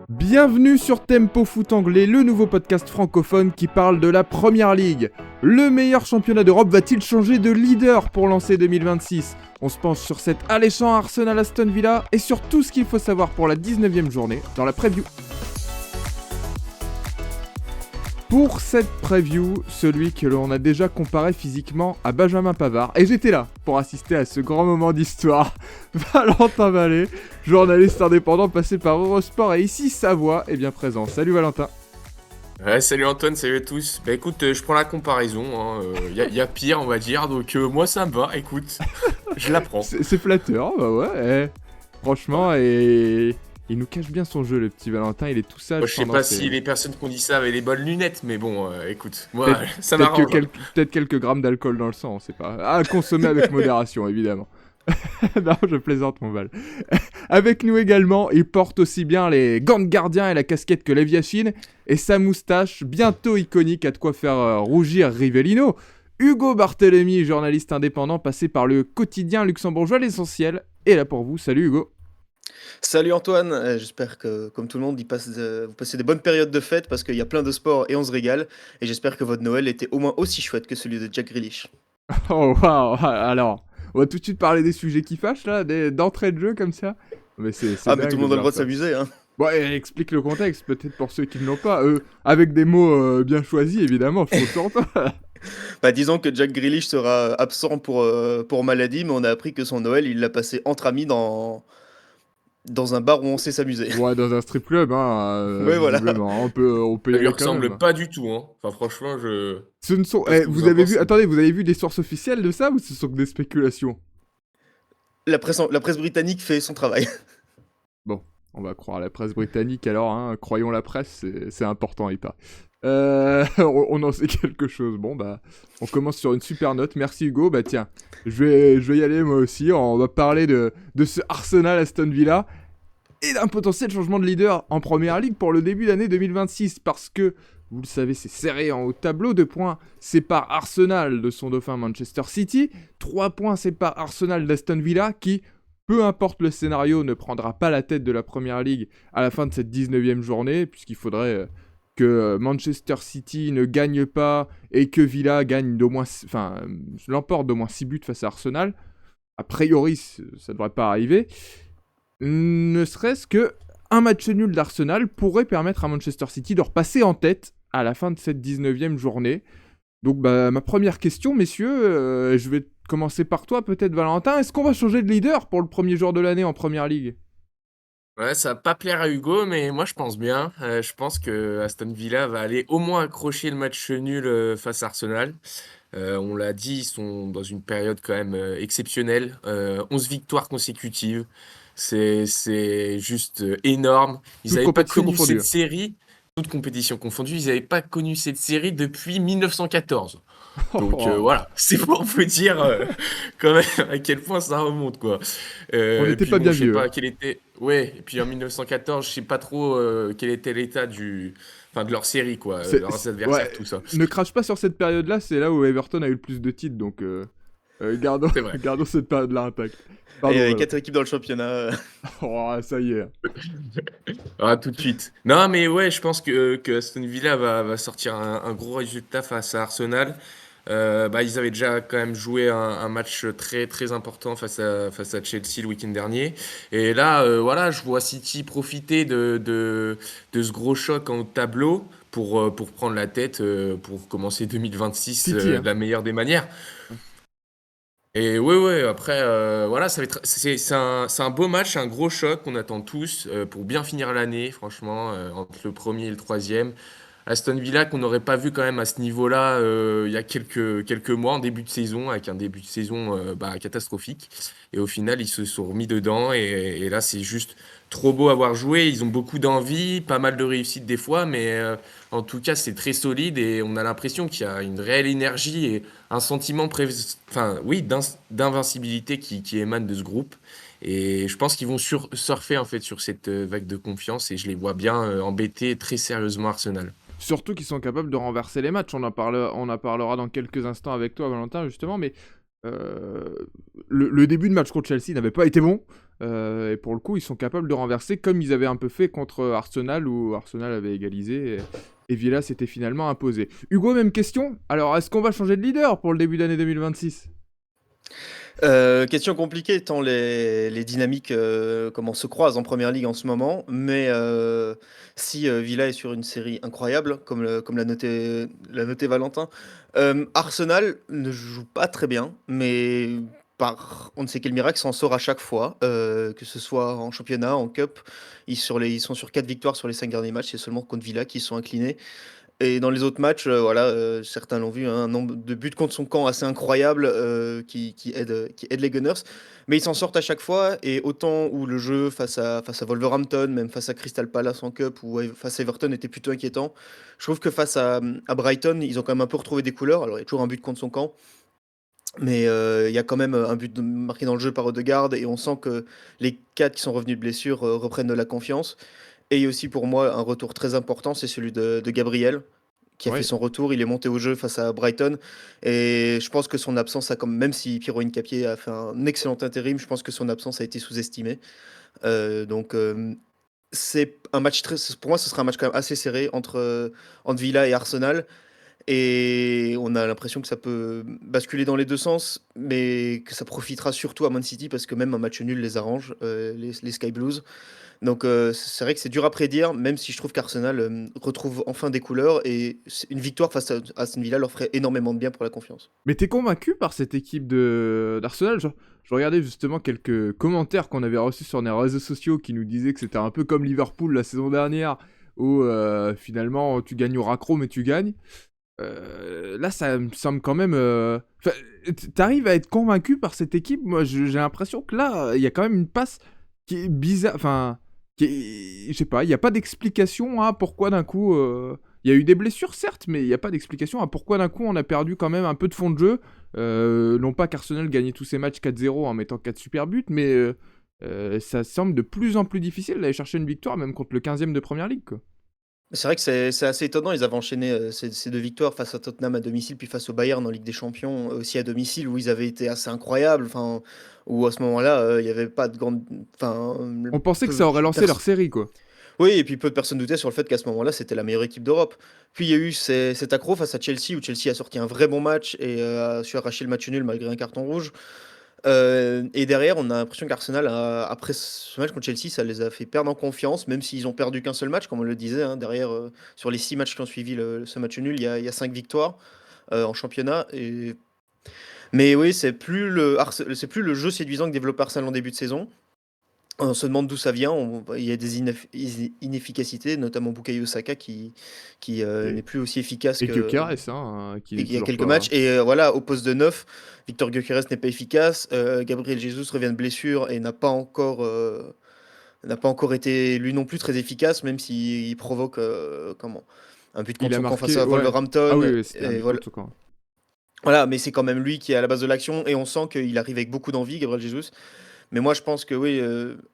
Bienvenue sur Tempo Foot Anglais, le nouveau podcast francophone qui parle de la Première Ligue. Le meilleur championnat d'Europe va-t-il changer de leader pour lancer 2026 ? On se penche sur cet alléchant Arsenal Aston Villa et sur tout ce qu'il faut savoir pour la 19e journée dans la preview. Pour cette preview, celui que l'on a déjà comparé physiquement à Benjamin Pavard, et j'étais là pour assister à ce grand moment d'histoire, Valentin Vallée, journaliste indépendant passé par Eurosport et ici Savoie est bien présent. Salut Valentin. Ouais, salut Antoine, salut à tous. Bah écoute, je prends la comparaison, y a pire on va dire, donc moi ça me va, écoute, je la prends. C'est flatteur, bah ouais, franchement, et il nous cache bien son jeu le petit Valentin, il est tout sage. Moi, je sais pas si les personnes qui ont dit ça avaient les bonnes lunettes, mais bon, écoute, moi ça m'arrange. m'arrange. Peut-être quelques grammes d'alcool dans le sang, on sait pas. À consommer avec modération, évidemment. Non, je plaisante mon Val. Avec nous également, il porte aussi bien les gants de gardien et la casquette que Leviachine, et sa moustache, bientôt iconique, a de quoi faire rougir Rivellino. Hugo Barthélemy, journaliste indépendant passé par le quotidien luxembourgeois L'Essentiel, est là pour vous. Salut Hugo. Salut Antoine, j'espère que comme tout le monde, vous passez des bonnes périodes de fête parce qu'il y a plein de sports et on se régale. Et j'espère que votre Noël était au moins aussi chouette que celui de Jack Grealish. Oh waouh, alors, on va tout de suite parler des sujets qui fâchent là, d'entrée de jeu comme ça. Mais c'est mais tout le monde a le droit de s'amuser, hein. Bon, explique le contexte peut-être pour ceux qui ne l'ont pas, avec des mots bien choisis évidemment, je compte sur toi. Disons que Jack Grealish sera absent pour maladie, mais on a appris que son Noël, il l'a passé entre amis dans un bar où on sait s'amuser. Ouais, dans un strip club, hein. Ouais, voilà. On peut y Ça aller lui quand ressemble même. pas du tout, hein. Enfin, franchement, Ce ne sont. Vous avez vu des sources officielles de ça ou ce sont que des spéculations ? La presse britannique fait son travail. Bon, on va croire la presse britannique alors, hein. Croyons la presse, c'est important, il paraît. On en sait quelque chose. Bon, bah, on commence sur une super note. Merci Hugo. Bah tiens, je vais y aller moi aussi. On va parler de ce Arsenal Aston Villa et d'un potentiel changement de leader en Première Ligue pour le début d'année 2026. Parce que, vous le savez, c'est serré en haut de tableau. 2 points séparent Arsenal de son dauphin Manchester City. 3 points séparent Arsenal d'Aston Villa qui, peu importe le scénario, ne prendra pas la tête de la Première Ligue à la fin de cette 19e journée, puisqu'il faudrait que Manchester City ne gagne pas et que Villa gagne l'emporte d'au moins 6 buts face à Arsenal. A priori, ça ne devrait pas arriver. Ne serait-ce que un match nul d'Arsenal pourrait permettre à Manchester City de repasser en tête à la fin de cette 19e journée. Donc ma première question, messieurs, je vais commencer par toi peut-être Valentin. Est-ce qu'on va changer de leader pour le premier jour de l'année en Première Ligue ? Ouais, ça va pas plaire à Hugo, mais moi je pense bien. Je pense que Aston Villa va aller au moins accrocher le match nul face à Arsenal. On l'a dit, ils sont dans une période quand même exceptionnelle. 11 victoires consécutives. C'est juste énorme. Ils n'avaient pas connu cette série, toutes compétitions confondues, ils n'avaient pas connu cette série depuis 1914. Donc voilà, c'est pour vous dire quand même à quel point ça remonte quoi. On n'était pas bien vieux. Je sais pas quel était. Ouais, et puis en 1914, je sais pas trop quel était l'état de leur série quoi, leurs adversaires, tout ça. Ne crache pas sur cette période-là, c'est là où Everton a eu le plus de titres, donc gardons cette période-là intacte. Pardon, il y avait 4 équipes dans le championnat. Oh, ça y est. Tout de suite. Non, mais ouais, je pense que Aston Villa va sortir un gros résultat face à Arsenal. Ils avaient déjà quand même joué un match très très important face à Chelsea le week-end dernier. Et là, je vois City profiter de ce gros choc en haut de tableau pour prendre la tête, pour commencer 2026 City, de la meilleure des manières. Et ouais, après, c'est un beau match, un gros choc qu'on attend tous pour bien finir l'année, franchement, entre le premier et le troisième. Aston Villa qu'on n'aurait pas vu quand même à ce niveau-là il y a quelques mois en début de saison, avec un début de saison catastrophique. Et au final, ils se sont remis dedans et là, c'est juste trop beau à avoir joué. Ils ont beaucoup d'envie, pas mal de réussite des fois, mais en tout cas, c'est très solide et on a l'impression qu'il y a une réelle énergie et un sentiment d'invincibilité qui émane de ce groupe. Et je pense qu'ils vont surfer en fait sur cette vague de confiance et je les vois bien embêter très sérieusement Arsenal. Surtout qu'ils sont capables de renverser les matchs. On en parlera dans quelques instants avec toi, Valentin, justement. Mais le début de match contre Chelsea n'avait pas été bon. Et pour le coup, ils sont capables de renverser comme ils avaient un peu fait contre Arsenal, où Arsenal avait égalisé et Villa s'était finalement imposé. Hugo, même question. Alors, est-ce qu'on va changer de leader pour le début d'année 2026? Question compliquée tant les dynamiques comment se croisent en première ligue en ce moment. Mais si Villa est sur une série incroyable, comme l'a noté Valentin, Arsenal ne joue pas très bien, mais par on ne sait quel miracle s'en sort à chaque fois, que ce soit en championnat, en cup. Ils sont sur 4 victoires sur les 5 derniers matchs, c'est seulement contre Villa qu'ils sont inclinés. Et dans les autres matchs, voilà, certains l'ont vu, hein, un nombre de buts contre son camp assez incroyable qui aide les Gunners. Mais ils s'en sortent à chaque fois. Et autant où le jeu face à Wolverhampton, même face à Crystal Palace en Cup ou face à Everton était plutôt inquiétant, je trouve que face à Brighton, ils ont quand même un peu retrouvé des couleurs. Alors il y a toujours un but contre son camp. Mais il y a quand même un but marqué dans le jeu par Odegaard. Et on sent que les 4 qui sont revenus de blessure reprennent de la confiance. Et il y a aussi pour moi un retour très important, c'est celui de Gabriel, qui a fait Oui. son retour. Il est monté au jeu face à Brighton. Et je pense que son absence a comme, même si Pierrot Hincapié a fait un excellent intérim, je pense que son absence a été sous-estimée. Donc c'est un match pour moi, ce sera un match quand même assez serré entre Villa et Arsenal. Et on a l'impression que ça peut basculer dans les deux sens, mais que ça profitera surtout à Man City parce que même un match nul les arrange, les Sky Blues. Donc c'est vrai que c'est dur à prédire, même si je trouve qu'Arsenal retrouve enfin des couleurs et une victoire face à Aston Villa leur ferait énormément de bien pour la confiance. Mais t'es convaincu par cette équipe d'Arsenal? Genre, je regardais justement quelques commentaires qu'on avait reçus sur les réseaux sociaux qui nous disaient que c'était un peu comme Liverpool la saison dernière, où finalement tu gagnes au raccro mais tu gagnes. Là, ça me semble quand même. Enfin, t'arrives à être convaincu par cette équipe? Moi, j'ai l'impression que là, il y a quand même une passe qui est bizarre. Enfin, je sais pas, il n'y a pas d'explication à pourquoi d'un coup. Il y a eu des blessures, certes, mais il n'y a pas d'explication à pourquoi d'un coup on a perdu quand même un peu de fond de jeu. Non pas qu'Arsenal gagnait tous ses matchs 4-0 en mettant 4 super buts, mais ça semble de plus en plus difficile d'aller chercher une victoire, même contre le 15e de Première Ligue, quoi. C'est vrai que c'est assez étonnant, ils avaient enchaîné ces deux victoires face à Tottenham à domicile, puis face au Bayern en Ligue des Champions aussi à domicile, où ils avaient été assez incroyables, enfin, où à ce moment-là, il n'y avait pas de grande... Enfin, On pensait que peu- ça aurait lancé leur série, quoi. Oui, et puis peu de personnes doutaient sur le fait qu'à ce moment-là, c'était la meilleure équipe d'Europe. Puis il y a eu cet accro face à Chelsea, où Chelsea a sorti un vrai bon match et a su arracher le match nul malgré un carton rouge. Et derrière, on a l'impression qu'Arsenal, après ce match contre Chelsea, ça les a fait perdre en confiance, même s'ils ont perdu qu'un seul match, comme on le disait, hein. Derrière, sur les 6 matchs qui ont suivi ce match nul, il y a 5 victoires en championnat. Mais oui, c'est plus le jeu séduisant que développe Arsenal en début de saison. On se demande d'où ça vient. Il y a des inefficacités, notamment Bukayo Saka qui n'est Et, plus aussi efficace et que, Gyökeres, hein, qui n'est il y a toujours quelques pas. matchs. Et voilà, au poste de 9, Victor Gyökeres n'est pas efficace. Gabriel Jesus revient de blessure et n'a pas encore été lui non plus très efficace, même s'il provoque un but Il contre a son camp face marqué, à ouais. Ah oui, Wolverhampton. oui, c'était un Et but voilà. contre son camp. Voilà, mais c'est quand même lui qui est à la base de l'action et on sent qu'il arrive avec beaucoup d'envie, Gabriel Jesus. Mais moi, je pense que oui,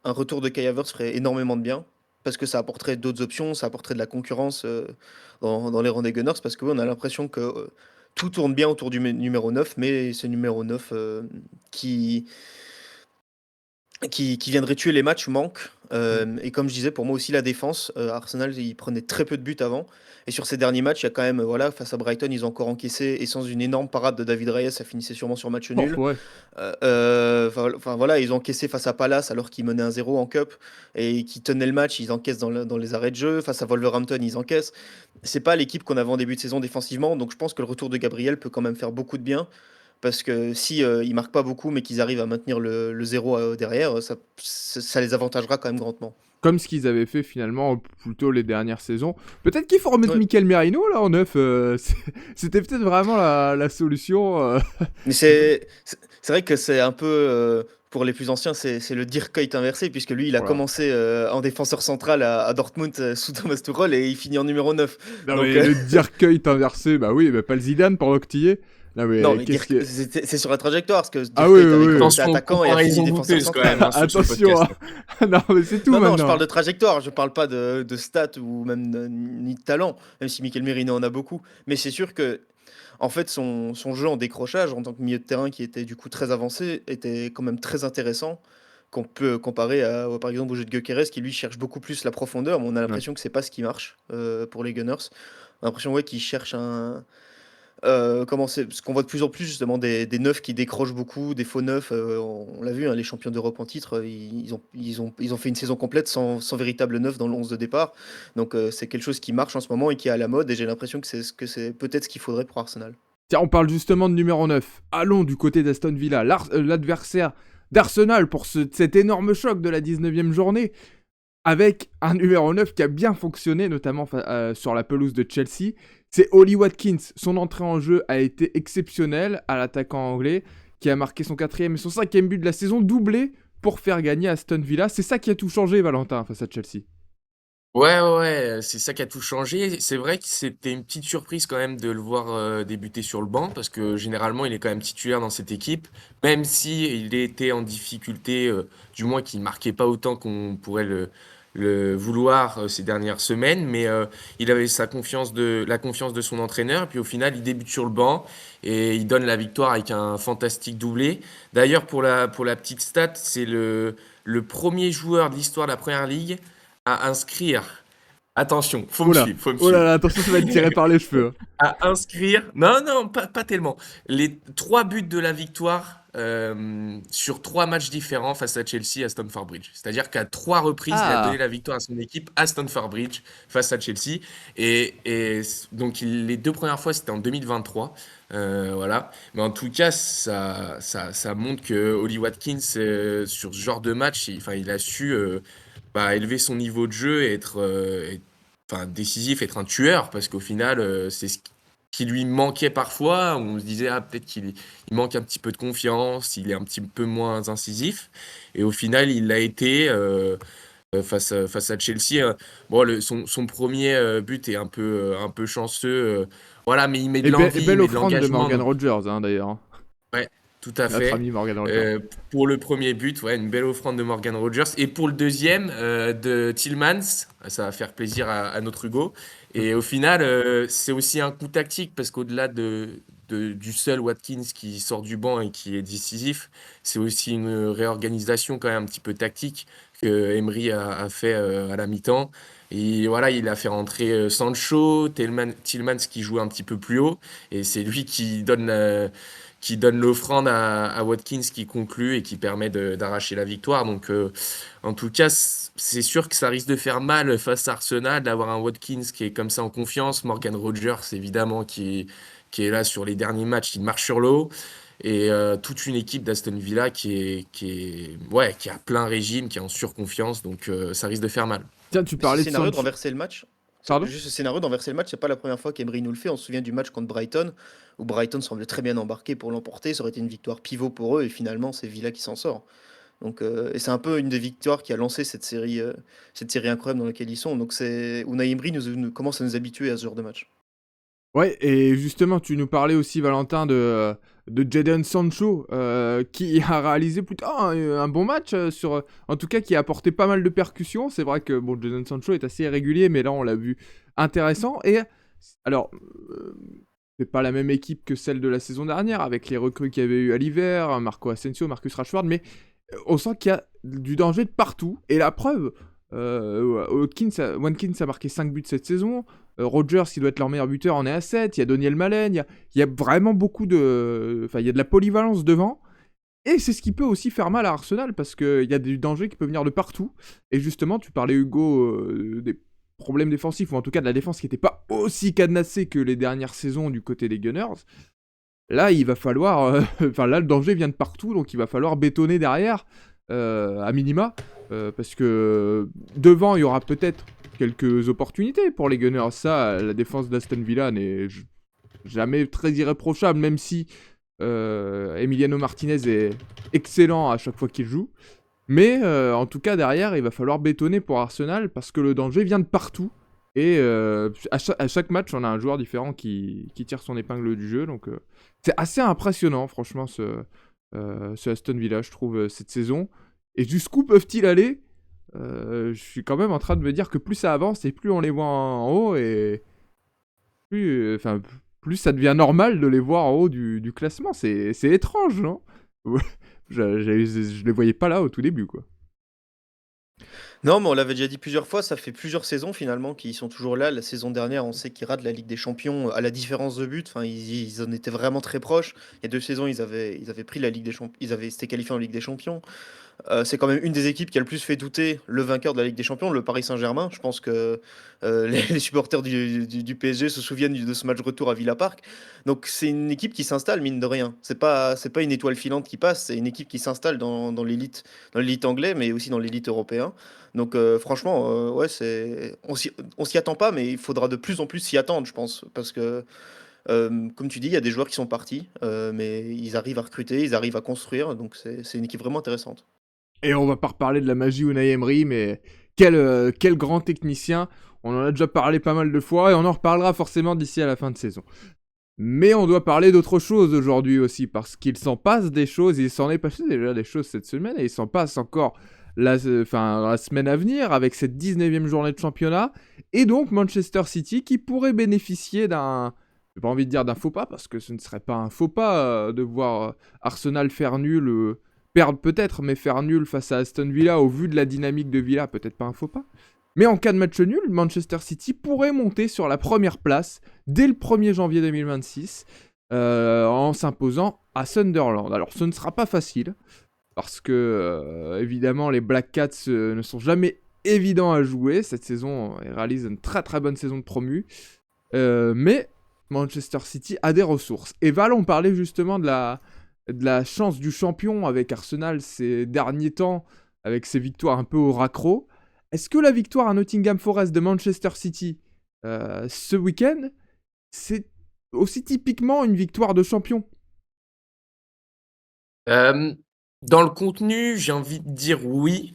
un retour de Kai Havertz ferait énormément de bien parce que ça apporterait d'autres options, ça apporterait de la concurrence dans les rangs des Gunners parce que oui, on a l'impression que tout tourne bien autour du numéro 9, mais ce numéro 9 qui, qui viendrait tuer les matchs manque. Mm. Et comme je disais, pour moi aussi, la défense, Arsenal, il prenait très peu de buts avant. Et sur ces derniers matchs, il y a quand même, voilà, face à Brighton, ils ont encore encaissé, et sans une énorme parade de David Reyes, ça finissait sûrement sur match Oh, nul. ouais. Enfin voilà, ils ont encaissé face à Palace alors qu'ils menaient 1-0 en Cup et qui tenaient le match, ils encaissent dans les arrêts de jeu. Face à Wolverhampton, ils encaissent. C'est pas l'équipe qu'on avait en début de saison défensivement, donc je pense que le retour de Gabriel peut quand même faire beaucoup de bien. Parce que si ils marquent pas beaucoup, mais qu'ils arrivent à maintenir le 0 derrière, ça les avantagera quand même grandement. Comme ce qu'ils avaient fait finalement plutôt les dernières saisons. Peut-être qu'il faut remettre Ouais. Mikel Merino là en neuf. C'était peut-être vraiment la solution. Mais c'est vrai que c'est un peu, pour les plus anciens, c'est le Dirk Kuyt inversé, puisque lui, il a Voilà. commencé en défenseur central à Dortmund sous Thomas Tuchel et il finit en numéro 9. Non Donc, mais le Dirk inversé, bah oui, bah pas le Zidane pendant que t'y es. Non non, mais mais qu'est-ce Dirk, que. c'est sur la trajectoire, parce que Ah Dirk oui, Kuyt avait oui, oui. commencé Attention, attaquant et a fini comparaison défenseur douteuse quand central. même hein, sur ce Attention, podcast. non mais c'est tout Non, non, je maintenant. parle de trajectoire, je parle pas de stats ou même ni de talent, même si Mikel Merino en a beaucoup. Mais c'est sûr que, en fait, son jeu en décrochage, en tant que milieu de terrain qui était du coup très avancé, était quand même très intéressant. qu'on peut comparer par exemple, au jeu de Gyökeres qui lui cherche beaucoup plus la profondeur, mais on a Ouais. l'impression que c'est pas ce qui marche, pour les Gunners. On a l'impression, ouais, qu'ils cherchent ce qu'on voit de plus en plus justement des neufs qui décrochent beaucoup, des faux neufs, on l'a vu, hein, les champions d'Europe en titre, ils ont fait une saison complète sans véritable neuf dans le 11 de départ. Donc c'est quelque chose qui marche en ce moment et qui est à la mode et j'ai l'impression que c'est peut-être ce qu'il faudrait pour Arsenal. Tiens, on parle justement de numéro 9. Allons du côté d'Aston Villa, l'adversaire d'Arsenal pour cet énorme choc de la 19e journée, avec un numéro 9 qui a bien fonctionné, notamment sur la pelouse de Chelsea. C'est Ollie Watkins. Son entrée en jeu a été exceptionnelle à l'attaquant anglais, qui a marqué son 4e et son 5e but de la saison, doublé pour faire gagner Aston Villa. C'est ça qui a tout changé, Valentin, face à Chelsea. Ouais, ouais, ouais, c'est ça qui a tout changé. C'est vrai que c'était une petite surprise quand même de le voir débuter sur le banc, parce que généralement il est quand même titulaire dans cette équipe, même si il était en difficulté, du moins qu'il marquait pas autant qu'on pourrait le vouloir ces dernières semaines, mais il avait la confiance de son entraîneur, et puis au final il débute sur le banc et il donne la victoire avec un fantastique doublé. D'ailleurs pour la petite stat, c'est le premier joueur de l'histoire de la Première Ligue à inscrire. Attention, Oh là, faut me oh là suivre. là, attention, ça va être tiré par les cheveux. À inscrire, non, non, pas tellement. Les 3 buts de la victoire sur 3 matchs différents face à Chelsea à Stamford Bridge. C'est-à-dire qu'à 3 reprises, il a donné Ah, la victoire à son équipe à Stamford Bridge face à Chelsea. Et donc, les 2 premières fois, c'était en 2023. Voilà. Mais en tout cas, ça montre que Ollie Watkins, sur ce genre de match, il a su élever son niveau de jeu et être décisif, être un tueur, parce qu'au final, c'est ce qui lui manquait parfois. On se disait, ah, peut-être il manque un petit peu de confiance, il est un petit peu moins incisif. Et au final, il l'a été face à Chelsea. Bon, son premier but est un peu chanceux. Voilà, mais il met de et l'envie, il belle met de offrande de l'engagement. Morgan Donc, Rogers, hein, d'ailleurs. ouais, tout à Notre fait. ami Morgan Rogers. Euh, pour le premier but, ouais, une belle offrande de Morgan Rogers. Et pour le deuxième, de Tillmans, ça va faire plaisir à notre Hugo. Et au final, c'est aussi un coup tactique parce qu'au-delà du seul Watkins qui sort du banc et qui est décisif, c'est aussi une réorganisation quand même un petit peu tactique que Emery a fait à la mi-temps. Et voilà, il a fait rentrer Sancho, Tillmans qui joue un petit peu plus haut. Et c'est lui qui donne l'offrande à Watkins qui conclut et qui permet d'arracher la victoire. Donc, en tout cas, c'est sûr que ça risque de faire mal face à Arsenal d'avoir un Watkins qui est comme ça en confiance. Morgan Rogers, évidemment, qui est là sur les derniers matchs, il marche sur l'eau. Et toute une équipe d'Aston Villa qui a plein régime, qui est en surconfiance. Donc, ça risque de faire mal. Tiens, tu Mais ce parlais de scénario de Sancho. renverser le match, Pardon? juste ce scénario de renverser le match, c'est pas la première fois qu'Emery nous le fait. On se souvient du match contre Brighton, où Brighton semblait très bien embarqué pour l'emporter. Ça aurait été une victoire pivot pour eux, et finalement, c'est Villa qui s'en sort. Donc, et c'est un peu une des victoires qui a lancé cette série incroyable dans laquelle ils sont. Donc, Unai Emery commence à nous habituer à ce genre de match. Ouais, et justement, tu nous parlais aussi, Valentin, de Jadon Sancho, qui a réalisé plutôt un bon match, en tout cas qui a apporté pas mal de percussions. C'est vrai que bon, Jadon Sancho est assez irrégulier, mais là, on l'a vu intéressant. Et alors, c'est pas la même équipe que celle de la saison dernière, avec les recrues qu'il y avait eu à l'hiver, Marco Asensio, Marcus Rashford, mais on sent qu'il y a du danger de partout. Et la preuve, Watkins a marqué 5 buts cette saison. Rogers, qui doit être leur meilleur buteur, en est à 7. Il y a Daniel Malen. Il y a vraiment beaucoup de. Enfin, il y a de la polyvalence devant. Et c'est ce qui peut aussi faire mal à Arsenal, parce qu'il y a du danger qui peut venir de partout. Et justement, tu parlais, Hugo, des problèmes défensifs, ou en tout cas de la défense qui n'était pas aussi cadenassée que les dernières saisons du côté des Gunners. Là, il va falloir. Là, le danger vient de partout, donc il va falloir bétonner derrière, à minima. Parce que devant, il y aura peut-être quelques opportunités pour les Gunners. Ça, la défense d'Aston Villa n'est jamais très irréprochable, même si Emiliano Martinez est excellent à chaque fois qu'il joue. Mais en tout cas, derrière, il va falloir bétonner pour Arsenal, parce que le danger vient de partout. Et à chaque match, on a un joueur différent qui tire son épingle du jeu. Donc c'est assez impressionnant, franchement, ce Aston Villa, je trouve, cette saison. Et jusqu'où peuvent-ils aller? Je suis quand même en train de me dire que plus ça avance et plus on les voit en haut, et plus ça devient normal de les voir en haut du classement. C'est étrange, non? Je les voyais pas là au tout début, quoi. Non, mais on l'avait déjà dit plusieurs fois, ça fait plusieurs saisons finalement qu'ils sont toujours là. La saison dernière, on sait qu'ils ratent la Ligue des Champions à la différence de but. Enfin, ils en étaient vraiment très proches. Il y a 2 saisons, ils avaient pris la Ligue des Champions, ils avaient été qualifiés en Ligue des Champions. C'est quand même une des équipes qui a le plus fait douter le vainqueur de la Ligue des Champions, le Paris Saint-Germain. Je pense que les supporters du PSG se souviennent de ce match retour à Villa Park. Donc c'est une équipe qui s'installe, mine de rien. C'est pas une étoile filante qui passe, c'est une équipe qui s'installe dans l'élite anglais, mais aussi dans l'élite européen. Donc franchement, ouais, on s'y attend pas, mais il faudra de plus en plus s'y attendre, je pense. Parce que, comme tu dis, il y a des joueurs qui sont partis, mais ils arrivent à recruter, ils arrivent à construire. Donc c'est une équipe vraiment intéressante. Et on va pas reparler de la magie Unai Emery, mais quel grand technicien. On en a déjà parlé pas mal de fois et on en reparlera forcément d'ici à la fin de saison. Mais on doit parler d'autre chose aujourd'hui aussi, parce qu'il s'en passe des choses, il s'en est passé déjà des choses cette semaine, et il s'en passe encore la semaine à venir, avec cette 19e journée de championnat, et donc Manchester City qui pourrait bénéficier d'un... J'ai pas envie de dire d'un faux pas, parce que ce ne serait pas un faux pas de voir Arsenal faire nul, perdre peut-être, mais faire nul face à Aston Villa, au vu de la dynamique de Villa, peut-être pas un faux pas. Mais en cas de match nul, Manchester City pourrait monter sur la première place dès le 1er janvier 2026 en s'imposant à Sunderland. Alors ce ne sera pas facile parce que évidemment les Black Cats ne sont jamais évidents à jouer. Cette saison, ils réalisent une très très bonne saison de promu. Mais Manchester City a des ressources. Et Val, on parlait justement de la chance du champion avec Arsenal ces derniers temps, avec ses victoires un peu au raccro. Est-ce que la victoire à Nottingham Forest de Manchester City ce week-end, c'est aussi typiquement une victoire de champion? Dans le contenu, j'ai envie de dire oui,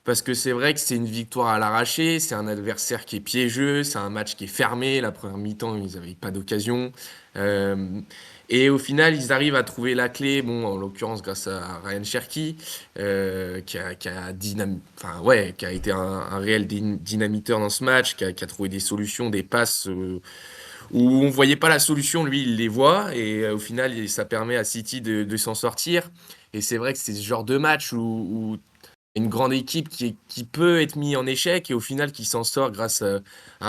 parce que c'est vrai que c'est une victoire à l'arraché, c'est un adversaire qui est piégeux, c'est un match qui est fermé. La première mi-temps, ils n'avaient pas d'occasion. Euh, et au final, ils arrivent à trouver la clé, bon, en l'occurrence grâce à Ryan Cherky, qui a été un réel dynamiteur dans ce match, qui a trouvé des solutions, des passes où on voyait pas la solution, lui, il les voit, et au final, ça permet à City de s'en sortir. Et c'est vrai que c'est ce genre de match où une grande équipe qui peut être mise en échec et au final qui s'en sort grâce à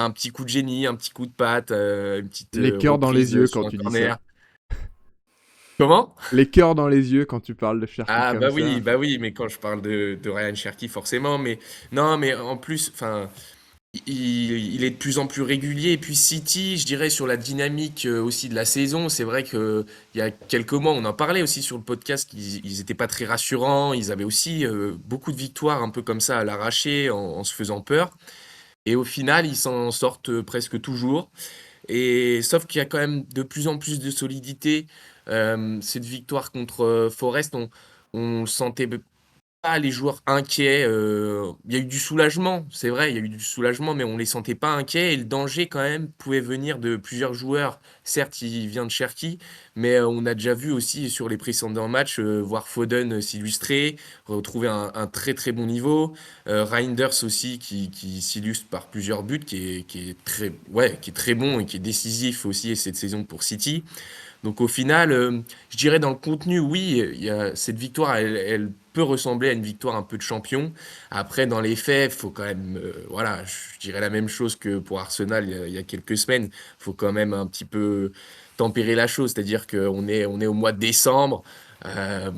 un petit coup de génie, un petit coup de patte, une petite Les cœurs dans les reprise yeux sur quand un tu dis corner. ça. Comment? Les cœurs dans les yeux quand tu parles de Cherki Ah comme ça. bah oui, mais quand je parle de Ryan Cherky, forcément, mais non, mais en plus, enfin, il est de plus en plus régulier. Et puis City, je dirais, sur la dynamique aussi de la saison, c'est vrai que il y a quelques mois, on en parlait aussi sur le podcast, qu'ils étaient pas très rassurants. Ils avaient aussi beaucoup de victoires un peu comme ça à l'arraché, en se faisant peur. Et au final, ils s'en sortent presque toujours. Et sauf qu'il y a quand même de plus en plus de solidité. Cette victoire contre Forest, on le sentait pas les joueurs inquiets. Il y a eu du soulagement, c'est vrai, il y a eu du soulagement, mais on les sentait pas inquiets. Et le danger, quand même, pouvait venir de plusieurs joueurs. Certes, il vient de Cherki, mais on a déjà vu aussi sur les précédents matchs, voir Foden s'illustrer, retrouver un très très bon niveau. Reinders aussi, qui s'illustre par plusieurs buts, qui est très bon et qui est décisif aussi cette saison pour City. Donc au final, je dirais dans le contenu, oui, cette victoire, elle peut ressembler à une victoire un peu de champion. Après, dans les faits, faut quand même, voilà, je dirais la même chose que pour Arsenal il y a quelques semaines. Faut quand même un petit peu tempérer la chose, c'est-à-dire qu'on est au mois de décembre.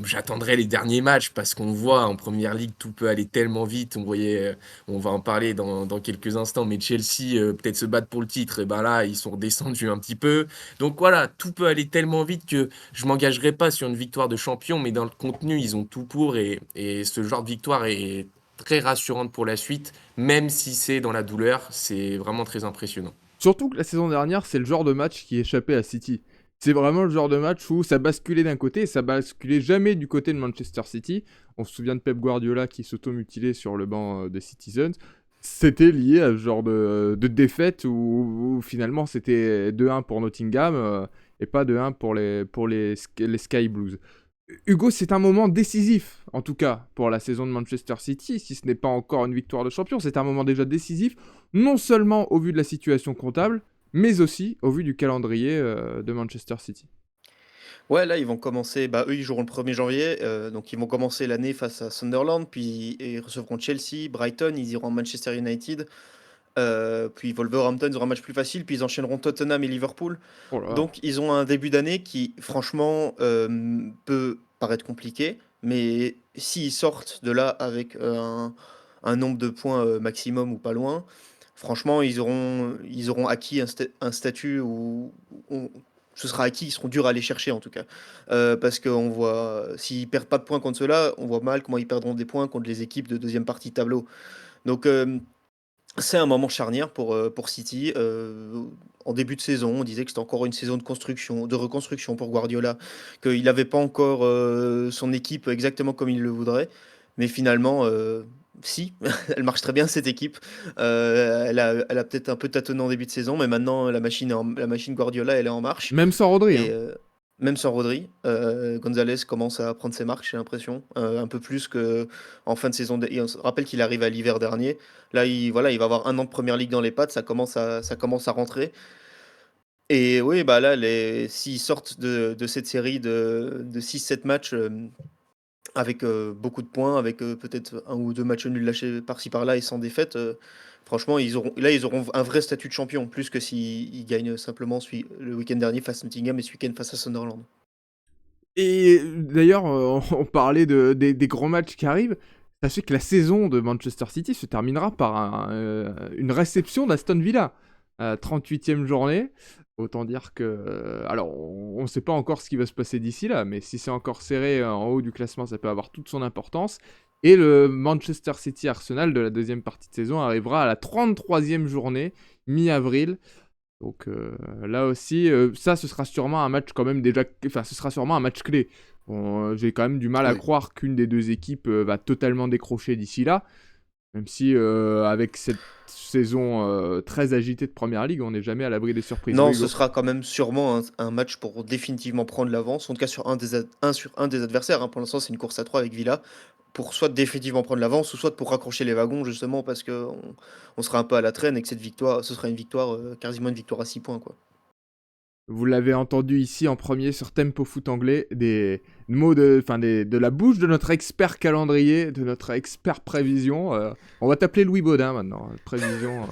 J'attendrai les derniers matchs parce qu'on voit en première ligue tout peut aller tellement vite. On va en parler dans quelques instants, mais Chelsea peut-être se battre pour le titre, et ben là ils sont redescendus un petit peu. Donc voilà, tout peut aller tellement vite que je m'engagerai pas sur une victoire de champion, mais dans le contenu ils ont tout pour et ce genre de victoire est très rassurante pour la suite, même si c'est dans la douleur, c'est vraiment très impressionnant. Surtout que la saison dernière, c'est le genre de match qui échappait à City. C'est vraiment le genre de match où ça basculait d'un côté et ça basculait jamais du côté de Manchester City. On se souvient de Pep Guardiola qui s'automutilait sur le banc des Citizens. C'était lié à ce genre de défaite où finalement c'était 2-1 pour Nottingham et pas 2-1 pour les Sky Blues. Hugo, c'est un moment décisif, en tout cas, pour la saison de Manchester City. Si ce n'est pas encore une victoire de champion, c'est un moment déjà décisif, non seulement au vu de la situation comptable, mais aussi au vu du calendrier de Manchester City. Ouais, là, ils vont commencer, bah, eux, ils joueront le 1er janvier, donc ils vont commencer l'année face à Sunderland, puis ils recevront Chelsea, Brighton, ils iront à Manchester United, puis Wolverhampton, ils auront un match plus facile, puis ils enchaîneront Tottenham et Liverpool. Oh là. Donc ils ont un début d'année qui, franchement, peut paraître compliqué, mais s'ils sortent de là avec, un nombre de points, maximum ou pas loin, franchement, ils auront acquis un statut où on ce sera acquis, ils seront durs à aller chercher en tout cas. Parce qu'on voit s'ils perdent pas de points contre ceux-là, on voit mal comment ils perdront des points contre les équipes de deuxième partie de tableau. Donc, c'est un moment charnière pour City. En début de saison, on disait que c'était encore une saison de reconstruction pour Guardiola, qu'il n'avait pas encore son équipe exactement comme il le voudrait. Mais finalement, si, elle marche très bien cette équipe. Elle a peut-être un peu tâtonné en début de saison, mais maintenant la machine Guardiola, elle est en marche. Même sans Rodri, Et hein. même sans Rodri, Gonzalez commence à prendre ses marques, j'ai l'impression, un peu plus que en fin de saison. Et on se rappelle qu'il arrive à l'hiver dernier. Là, voilà, il va avoir un an de première ligue dans les pattes, ça commence à rentrer. Et oui, bah là, s'ils sortent de cette série de 6-7 matchs avec beaucoup de points, avec peut-être un ou deux matchs nuls lâchés par-ci par-là et sans défaite, franchement, ils auront un vrai statut de champion, plus que s'ils gagnent simplement le week-end dernier face à Nottingham et ce week-end face à Sunderland. Et d'ailleurs, on parlait des grands matchs qui arrivent. Sachez que la saison de Manchester City se terminera par une réception d'Aston Villa. 38e journée. Autant dire que... alors, on ne sait pas encore ce qui va se passer d'ici là, mais si c'est encore serré en haut du classement, ça peut avoir toute son importance. Et le Manchester City Arsenal de la deuxième partie de saison arrivera à la 33e journée, mi-avril. Donc là aussi, ça, ce sera sûrement un match quand même déjà... Enfin, ce sera sûrement un match clé. Bon, j'ai quand même du mal à Oui. croire qu'une des deux équipes va totalement décrocher d'ici là. Même si, avec cette saison très agitée de Première Ligue, on n'est jamais à l'abri des surprises. Non, Oui, ce Hugo. sera quand même sûrement un match pour définitivement prendre l'avance, en tout cas sur un des adversaires, hein. Pour l'instant, c'est une course à 3 avec Villa, pour soit définitivement prendre l'avance, ou soit pour raccrocher les wagons, justement, parce qu'on sera un peu à la traîne et que cette victoire, ce sera une victoire, quasiment une victoire à 6 points, quoi. Vous l'avez entendu ici en premier sur Tempo Foot Anglais, des mots de la bouche de notre expert calendrier, de notre expert prévision. On va t'appeler Louis Baudin maintenant, prévision.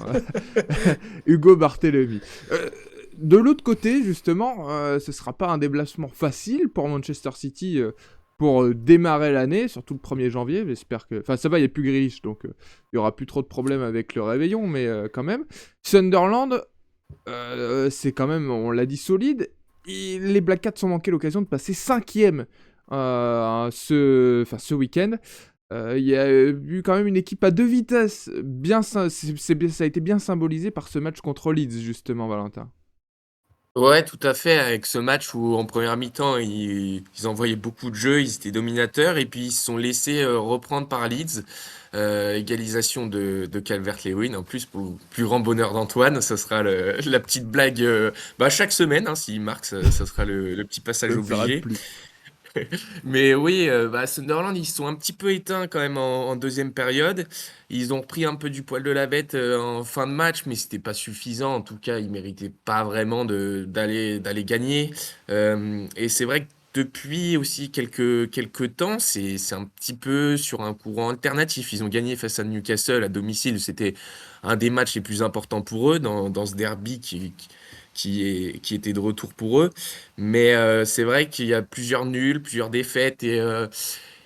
Hugo Barthélémy. De l'autre côté, justement, ce sera pas un déplacement facile pour Manchester City pour démarrer l'année, surtout le 1er janvier. J'espère que... Enfin, ça va, il n'y a plus Grealish, donc il n'y aura plus trop de problèmes avec le réveillon, mais quand même. Sunderland, c'est quand même, on l'a dit, solide. Et les Black Cats ont manqué l'occasion de passer 5e ce week-end. Il y a eu quand même une équipe à deux vitesses. Ça a été bien symbolisé par ce match contre Leeds, justement, Valentin. Ouais, tout à fait. Avec ce match où en première mi-temps, ils envoyaient beaucoup de jeux, ils étaient dominateurs et puis ils se sont laissés reprendre par Leeds. Égalisation de Calvert-Lewin. En plus, pour le plus grand bonheur d'Antoine, ça sera la petite blague chaque semaine. Hein, s'il marque, ça sera le petit passage Ça ne s'arrête obligé. plus. Mais oui, Sunderland, ils se sont un petit peu éteints quand même en deuxième période. Ils ont repris un peu du poil de la bête en fin de match, mais c'était pas suffisant. En tout cas, ils méritaient pas vraiment d'aller gagner. Et c'est vrai que depuis aussi quelques temps, c'est un petit peu sur un courant alternatif. Ils ont gagné face à Newcastle à domicile. C'était un des matchs les plus importants pour eux dans ce derby qui était de retour pour eux. Mais c'est vrai qu'il y a plusieurs nuls, plusieurs défaites. Et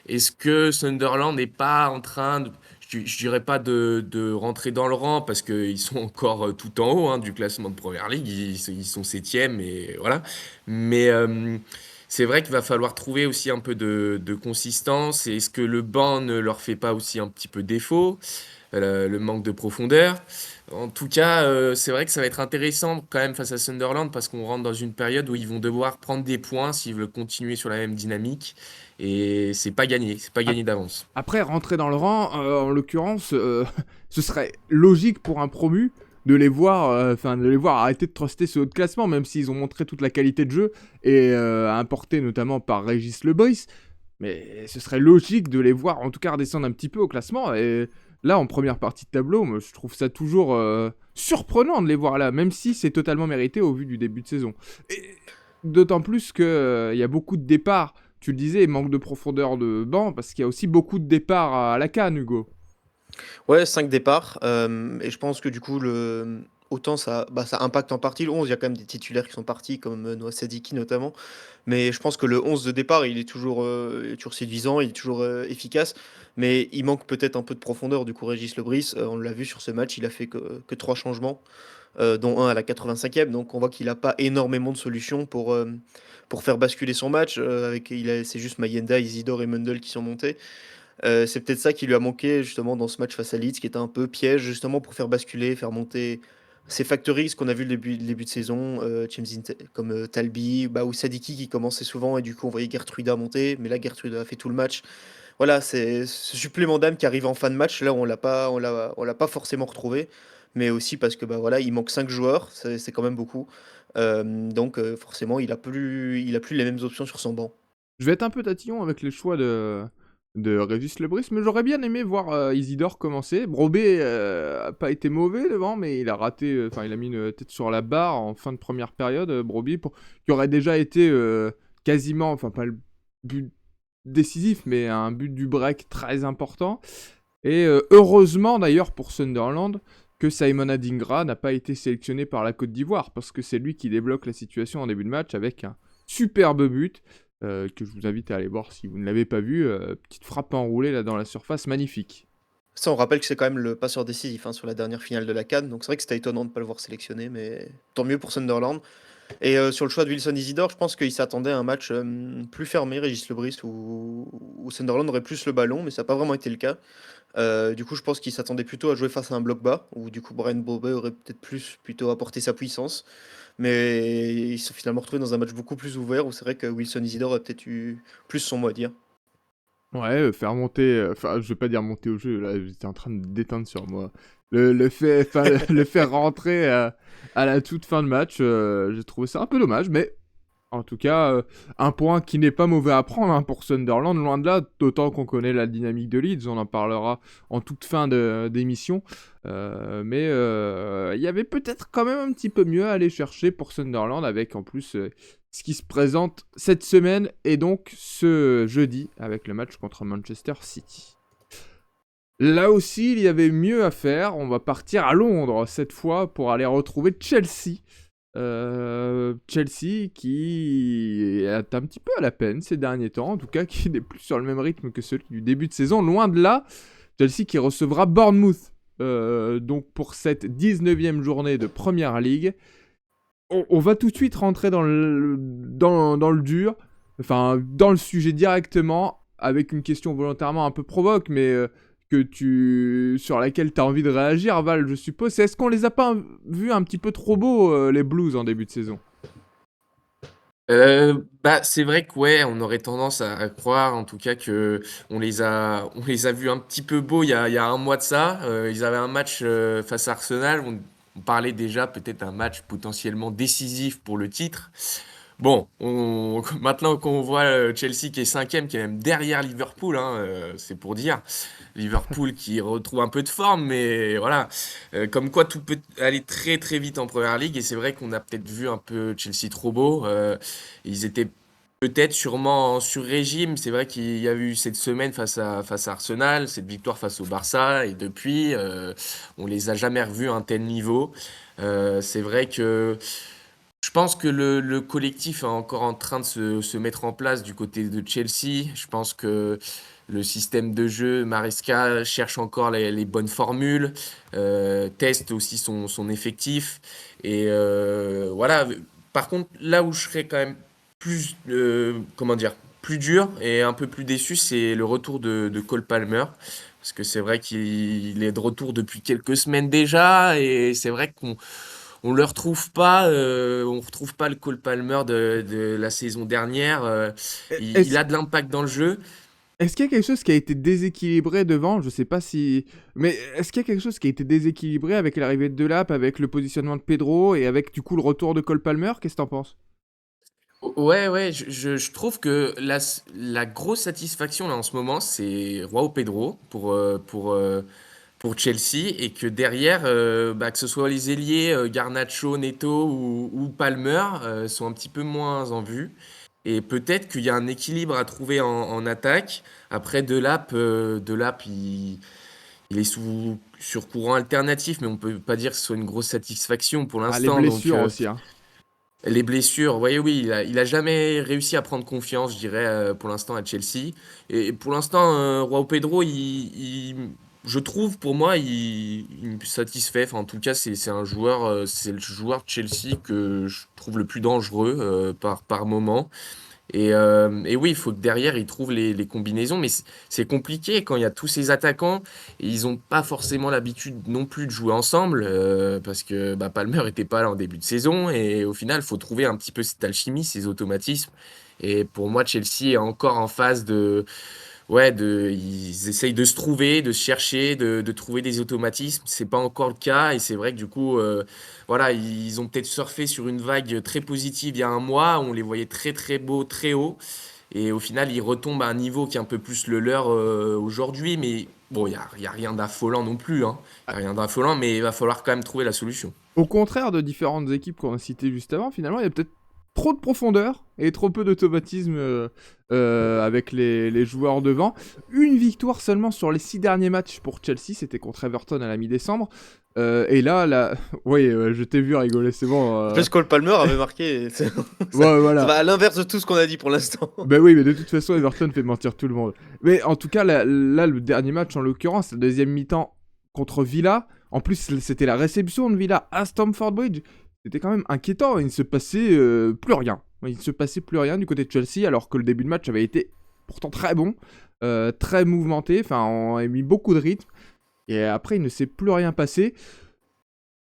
est-ce que Sunderland n'est pas en train de... Je dirais pas de rentrer dans le rang parce qu'ils sont encore tout en haut, hein, du classement de Première Ligue. Ils sont 7e et voilà. Mais c'est vrai qu'il va falloir trouver aussi un peu de consistance. Et est-ce que le banc ne leur fait pas aussi un petit peu défaut? Le manque de profondeur. En tout cas, c'est vrai que ça va être intéressant quand même face à Sunderland parce qu'on rentre dans une période où ils vont devoir prendre des points s'ils veulent continuer sur la même dynamique. Et c'est pas gagné d'avance. Après, rentrer dans le rang, en l'occurrence, ce serait logique pour un promu de les voir arrêter de truster ce haut de classement, même s'ils ont montré toute la qualité de jeu et importé notamment par Régis Lebris. Mais ce serait logique de les voir en tout cas redescendre un petit peu au classement. Et là, en première partie de tableau, moi, je trouve ça toujours surprenant de les voir là, même si c'est totalement mérité au vu du début de saison. Et d'autant plus que il y a beaucoup de départs. Tu le disais, manque de profondeur de banc, parce qu'il y a aussi beaucoup de départs à la CAN, Hugo. Ouais, 5 départs. Et je pense que du coup, autant ça impacte en partie le 11. Il y a quand même des titulaires qui sont partis, comme Noah Sadiki notamment. Mais je pense que le 11 de départ, il est toujours séduisant, il est toujours efficace. Mais il manque peut-être un peu de profondeur. Du coup, Régis Lebris, on l'a vu sur ce match, il a fait que 3 changements, dont un à la 85e. Donc on voit qu'il n'a pas énormément de solutions pour faire basculer son match. C'est juste Mayenda, Isidore et Mundle qui sont montés. C'est peut-être ça qui lui a manqué justement dans ce match face à Leeds, qui était un peu piège justement pour faire basculer, faire monter ces factories X qu'on a vu le début de saison, comme Talbi, bah, ou Sadiki qui commençait souvent et du coup on voyait Gertruida monter, mais là Gertruida a fait tout le match. Voilà, c'est ce supplément d'âme qui arrive en fin de match, là on l'a pas forcément retrouvé, mais aussi parce que bah, voilà, il manque 5 joueurs, c'est quand même beaucoup. Donc forcément il a plus les mêmes options sur son banc. Je vais être un peu tatillon avec les choix de Régis Lebris, mais j'aurais bien aimé voir Isidore commencer. Brobé a pas été mauvais devant, mais il a raté, enfin il a mis une tête sur la barre en fin de première période, Brobé, qui aurait déjà été quasiment, enfin pas le but décisif, mais un but du break très important. Et heureusement d'ailleurs pour Sunderland que Simon Adingra n'a pas été sélectionné par la Côte d'Ivoire, parce que c'est lui qui débloque la situation en début de match avec un superbe but que je vous invite à aller voir si vous ne l'avez pas vu. Petite frappe enroulée là dans la surface, magnifique. Ça, on rappelle que c'est quand même le passeur décisif hein, sur la dernière finale de la CAN, donc c'est vrai que c'était étonnant de ne pas le voir sélectionné, mais tant mieux pour Sunderland. Et sur le choix de Wilson Isidore, je pense qu'il s'attendait à un match plus fermé, Régis Lebris, où Sunderland aurait plus le ballon, mais ça n'a pas vraiment été le cas. Du coup, je pense qu'il s'attendait plutôt à jouer face à un bloc bas, où du coup Brian Brobey aurait peut-être plus plutôt apporté sa puissance. Mais ils se sont finalement retrouvés dans un match beaucoup plus ouvert, où c'est vrai que Wilson Isidore aurait peut-être eu plus son mot à dire. Ouais, faire monter, enfin je vais pas dire monter au jeu, là j'étais en train de déteindre sur moi. Le fait, enfin, le faire rentrer à la toute fin de match, j'ai trouvé ça un peu dommage, mais en tout cas, un point qui n'est pas mauvais à prendre hein, pour Sunderland, loin de là, d'autant qu'on connaît la dynamique de Leeds, on en parlera en toute fin d'émission. Mais il y avait peut-être quand même un petit peu mieux à aller chercher pour Sunderland, avec en plus ce qui se présente cette semaine et donc ce jeudi avec le match contre Manchester City. Là aussi, il y avait mieux à faire. On va partir à Londres cette fois pour aller retrouver Chelsea. Chelsea qui est un petit peu à la peine ces derniers temps, en tout cas qui n'est plus sur le même rythme que celui du début de saison, loin de là. Chelsea qui recevra Bournemouth donc pour cette 19e journée de Première League. On va tout de suite rentrer dans le dur, enfin dans le sujet directement, avec une question volontairement un peu provoque, mais sur laquelle tu as envie de réagir, Val, je suppose. Est-ce qu'on les a pas vus un petit peu trop beaux, les Blues, en début de saison? Bah, c'est vrai que ouais, on aurait tendance à croire en tout cas que on les a vus un petit peu beaux il y a un mois de ça. Ils avaient un match face à Arsenal. On parlait déjà peut-être d'un match potentiellement décisif pour le titre. Bon, maintenant qu'on voit Chelsea qui est cinquième, qui est même derrière Liverpool, hein, c'est pour dire. Liverpool qui retrouve un peu de forme, mais voilà. Comme quoi tout peut aller très très vite en Première Ligue, et c'est vrai qu'on a peut-être vu un peu Chelsea trop beau. Ils étaient peut-être sûrement en sur-régime. C'est vrai qu'il y a eu cette semaine face à Arsenal, cette victoire face au Barça, et depuis, on les a jamais revus à un tel niveau. C'est vrai que je pense que le collectif est encore en train de se mettre en place du côté de Chelsea. Je pense que le système de jeu, Maresca cherche encore les bonnes formules, teste aussi son effectif. Et voilà. Par contre, là où je serais quand même plus, comment dire, plus dur et un peu plus déçu, c'est le retour de Cole Palmer. Parce que c'est vrai qu'il est de retour depuis quelques semaines déjà, et c'est vrai qu'on le retrouve pas, on retrouve pas le Cole Palmer de la saison dernière. Il Est-ce a de l'impact dans le jeu. est-ce qu'il y a quelque chose qui a été déséquilibré devant? Je sais pas si... Mais est-ce qu'il y a quelque chose qui a été déséquilibré avec l'arrivée de Delap, avec le positionnement de Pedro, et avec du coup le retour de Cole Palmer? Qu'est-ce que t'en penses? Ouais, ouais, je trouve que la grosse satisfaction là en ce moment, c'est Joao Pedro pour Chelsea et que derrière, que ce soit les ailiers, Garnacho, Neto ou Palmer, sont un petit peu moins en vue. Et peut-être qu'il y a un équilibre à trouver en attaque. Après, Delap, il est sur courant alternatif, mais on peut pas dire que ce soit une grosse satisfaction pour Ah, les l'instant. Donc, blessures aussi, hein. les blessures, voyez, oui, il a jamais réussi à prendre confiance, je dirais, pour l'instant à Chelsea. Et pour l'instant, João Pedro, je trouve, pour moi, il me satisfait. Enfin, en tout cas, c'est un joueur, c'est le joueur de Chelsea que je trouve le plus dangereux par moment. Et oui, il faut que derrière, ils trouvent les combinaisons, mais c'est compliqué quand il y a tous ces attaquants, et ils n'ont pas forcément l'habitude non plus de jouer ensemble, parce que Palmer était pas là en début de saison, et au final, il faut trouver un petit peu cette alchimie, ces automatismes. Et pour moi, Chelsea est encore en phase ils essayent de se trouver, de se chercher, de trouver des automatismes. C'est pas encore le cas, et c'est vrai que du coup, voilà, ils ont peut-être surfé sur une vague très positive il y a un mois, où on les voyait très très beaux, très hauts, et au final, ils retombent à un niveau qui est un peu plus le leur aujourd'hui, mais bon, il y a rien d'affolant non plus, hein. Il y a rien d'affolant, mais il va falloir quand même trouver la solution. Au contraire de différentes équipes qu'on a citées juste avant, finalement, il y a peut-être trop de profondeur et trop peu d'automatisme avec les joueurs devant. Une victoire seulement sur les 6 derniers matchs pour Chelsea, c'était contre Everton à la mi-décembre. Et là, oui, je t'ai vu rigoler, c'est bon. En plus, Cole Palmer avait marqué. Ça Ouais, voilà. va à l'inverse de tout ce qu'on a dit pour l'instant. Ben oui, mais de toute façon, Everton fait mentir tout le monde. Mais en tout cas, là, le dernier match, en l'occurrence, la deuxième mi-temps contre Villa. En plus, c'était la réception de Villa à Stamford Bridge. C'était quand même inquiétant. Il ne se passait plus rien. Il ne se passait plus rien du côté de Chelsea, alors que le début de match avait été pourtant très bon, très mouvementé. Enfin, on a mis beaucoup de rythme. Et après, il ne s'est plus rien passé.